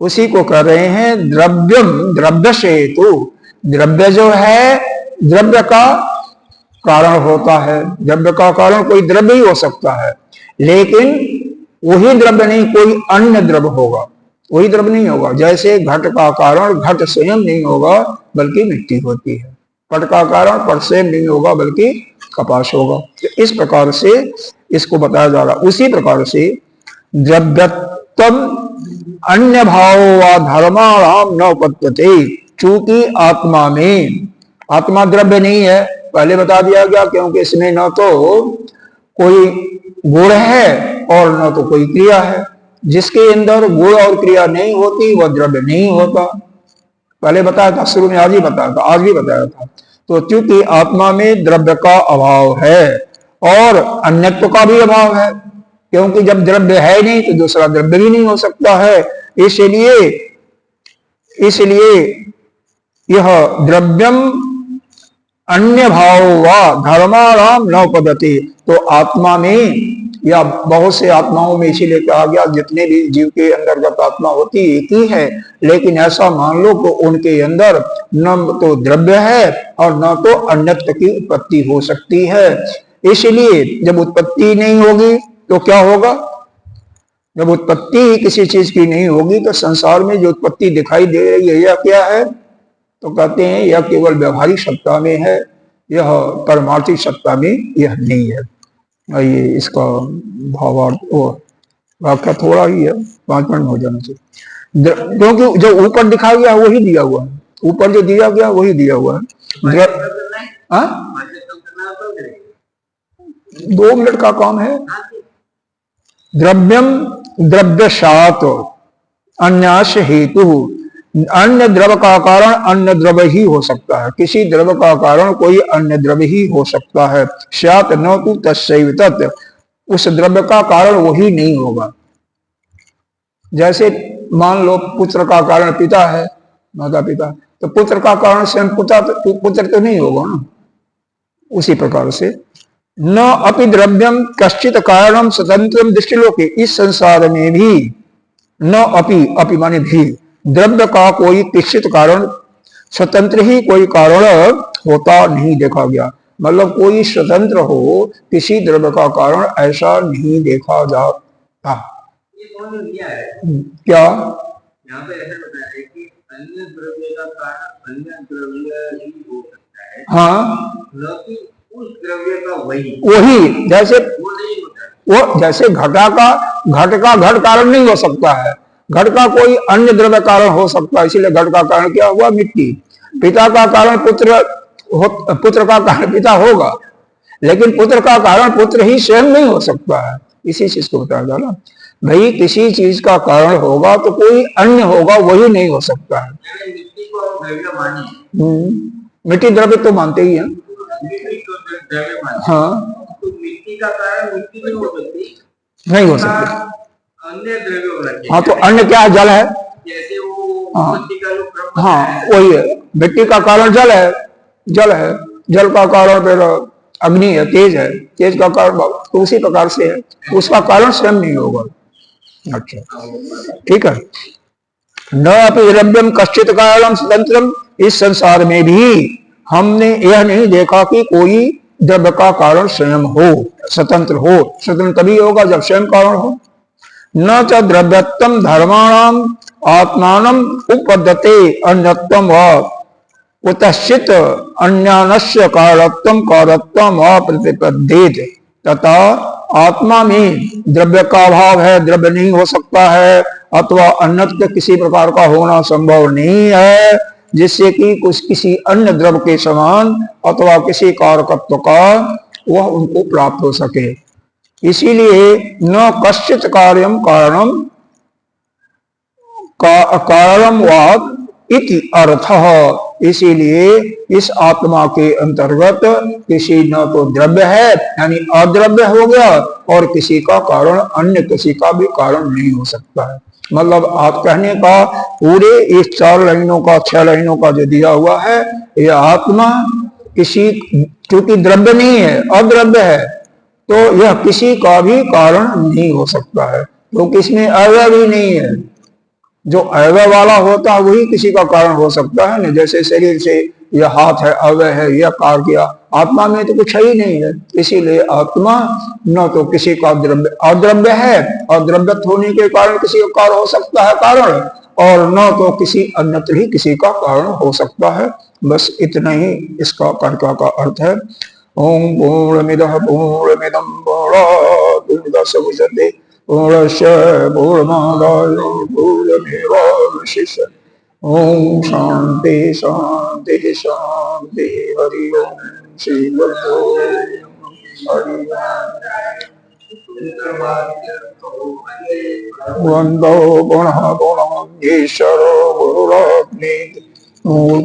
उसी को कह रहे हैं द्रव्यम द्रव्यस्य हेतु। द्रव्य जो है द्रव्य का कारण होता है, द्रव्य का कारण कोई द्रव्य ही हो सकता है, लेकिन वही द्रव्य नहीं, कोई अन्य द्रव्य होगा, वही द्रव्य नहीं होगा। जैसे घट का कारण घट स्वयं नहीं होगा बल्कि मिट्टी होती है, पट का कारण पट स्वयं नहीं होगा बल्कि कपास होगा। तो इस प्रकार से इसको बताया जा रहा। उसी प्रकार से द्रव्यत्वम अन्य भाव व धर्माणाम न उपपद्यते, चूंकि आत्मा में, आत्मा द्रव्य नहीं है, पहले बता दिया गया, क्योंकि इसमें न तो कोई गुण है और न तो कोई क्रिया है। जिसके अंदर गुण और क्रिया नहीं होती वह द्रव्य नहीं होता। पहले बताया था, शुरू में आज ही बताया था, आज भी बताया था। तो क्योंकि आत्मा में द्रव्य का अभाव है और अन्यत्व का भी अभाव है, क्योंकि जब द्रव्य है नहीं तो दूसरा द्रव्य भी नहीं हो सकता है। इसलिए यह द्रव्यम अन्य भाव व धर्माणाम न उपपद्यते, तो आत्मा में या बहुत से आत्माओं में इसीलिए कहा गया जितने भी जीव के अंतर्गत आत्मा होती एक ही है, लेकिन ऐसा मान लो कि उनके अंदर न तो द्रव्य है और न तो अन्यत्र की उत्पत्ति हो सकती है। इसलिए जब उत्पत्ति नहीं होगी तो क्या होगा? जब उत्पत्ति ही किसी चीज की नहीं होगी तो संसार में जो उत्पत्ति दिखाई दे रही है यह क्या है? तो कहते हैं यह केवल व्यवहारिक सत्ता में है, यह परमार्थिक सत्ता में यह नहीं है। ये इसका भावार्थ व्याख्या थोड़ा ही है, 5 मिनट हो जाना चाहिए, क्योंकि जो ऊपर दिखा गया वही दिया हुआ है, ऊपर जो दिया गया वही दिया हुआ है। 2 मिनट का काम है। द्रव्यम द्रव्यशात अन्यास हेतु, अन्य द्रव का कारण अन्य द्रव ही हो सकता है, किसी द्रव का कारण कोई अन्य द्रव ही हो सकता है। स्यात् न तु तस्यैव तत्, उस द्रव्य का कारण वही नहीं होगा। जैसे मान लो पुत्र का कारण पिता है, माता पिता, तो पुत्र का कारण स्वयं पुत्र तो नहीं होगा ना। उसी प्रकार से न अपि द्रव्यम कश्चित कारणम स्वतंत्रम दृष्टिलोके, इस संसार में भी न अपि माने भी द्रव्य का कोई निश्चित कारण, स्वतंत्र ही कोई कारण होता नहीं देखा गया। मतलब कोई स्वतंत्र हो किसी द्रव्य का कारण ऐसा नहीं देखा जाता। ये समझ में क्या है? क्या यहाँ पे ऐसा बताया है कि अन्य द्रव्य का कारण अन्य द्रव्य ही हो सकता है, हाँ, न कि उस द्रव्य का वही जैसे वो नहीं होता। वो जैसे घट का घट कारण नहीं हो सकता है, घट का कोई अन्य द्रव्य कारण हो सकता है, इसीलिए घट का कारण क्या हुआ? मिट्टी। पिता का कारण पुत्र का कारण पिता होगा, लेकिन पुत्र का कारण पुत्र ही स्वयं नहीं हो सकता है। इसी चीज को बताया जा ना भाई, किसी चीज का कारण होगा तो कोई अन्य होगा, वही नहीं हो सकता है। मिट्टी को द्रव्य मानिए, मिट्टी द्रव्य तो मानते ही है। द्रव्य मानिए, हाँ, तो मिट्टी का कारण मिट्टी नहीं हो सकती, नहीं हो सकती। अन्य द्रव्य होना चाहिए। हाँ, तो अन्य क्या है? जल है। जैसे वो हाँ, मिट्टी का जो क्रम हाँ वही है, मिट्टी का कारण जल है, जल है, जल का कारण फिर अग्नि है, तेज है, तेज का कारण तो उसी प्रकार से है, उसका कारण स्वयं नहीं होगा। अच्छा, ठीक है। न अपि द्रव्यम कश्चित कारणम स्वतंत्रम, इस संसार में भी हमने यह नहीं देखा कि कोई द्रव्य का कारण स्वयं हो, स्वतंत्र हो। स्वतंत्र तभी होगा जब स्वयं कारण हो। न च द्रव्यत्वम धर्माणाम आत्मानम उपपद्यते अन्यत्वम व कुतश्चित अन्यानस्य कारणत्वम कारत्वम अप्रतिपद्येत, तथा आत्मा में द्रव्य का अभाव है, द्रव्य नहीं हो सकता है, अथवा अन्यत्र किसी प्रकार का होना संभव नहीं है जिससे कि कुछ किसी अन्य द्रव्य के समान अथवा किसी कारकत्व का वह उनको प्राप्त हो सके। इसीलिए न कश्चित कार्यम कारणम कारणवाद इति अर्थ, इसीलिए इस आत्मा के अंतर्गत किसी न तो द्रव्य है यानी अद्रव्य हो गया, और किसी का कारण अन्य किसी का भी कारण नहीं हो सकता है। मतलब आप कहने का पूरे इस 4 लाइनों का 6 लाइनों का जो दिया हुआ है, यह आत्मा किसी, क्योंकि द्रव्य नहीं है अद्रव्य है, तो यह किसी का भी कारण नहीं हो सकता है, क्योंकि इसमें अवयव ही नहीं है। जो अवयव वाला होता है वही किसी का कारण हो सकता है ना। जैसे शरीर से यह हाथ है, अवयव है, यह कार्य किया, आत्मा में तो कुछ ही नहीं है। इसीलिए आत्मा न तो किसी का द्रव्य अद्रव्य है, और द्रव्य होने के कारण किसी का कारण हो सकता है कारण, और न तो किसी अन्यत्र ही किसी का कारण हो सकता है। बस इतना ही इसका कर्ता का अर्थ है। ओम पूर्णमिदः पूर्णमिदं पूर्णात् पूर्णमुदच्यते पूर्णस्य पूर्णमादाय पूर्णमेवावशिष्यते। ओम शांति शांति शांति। हरि ओम श्री गुरु हरि वंदो पुनः पुनः ईश्वरो गुरुरात्मेति।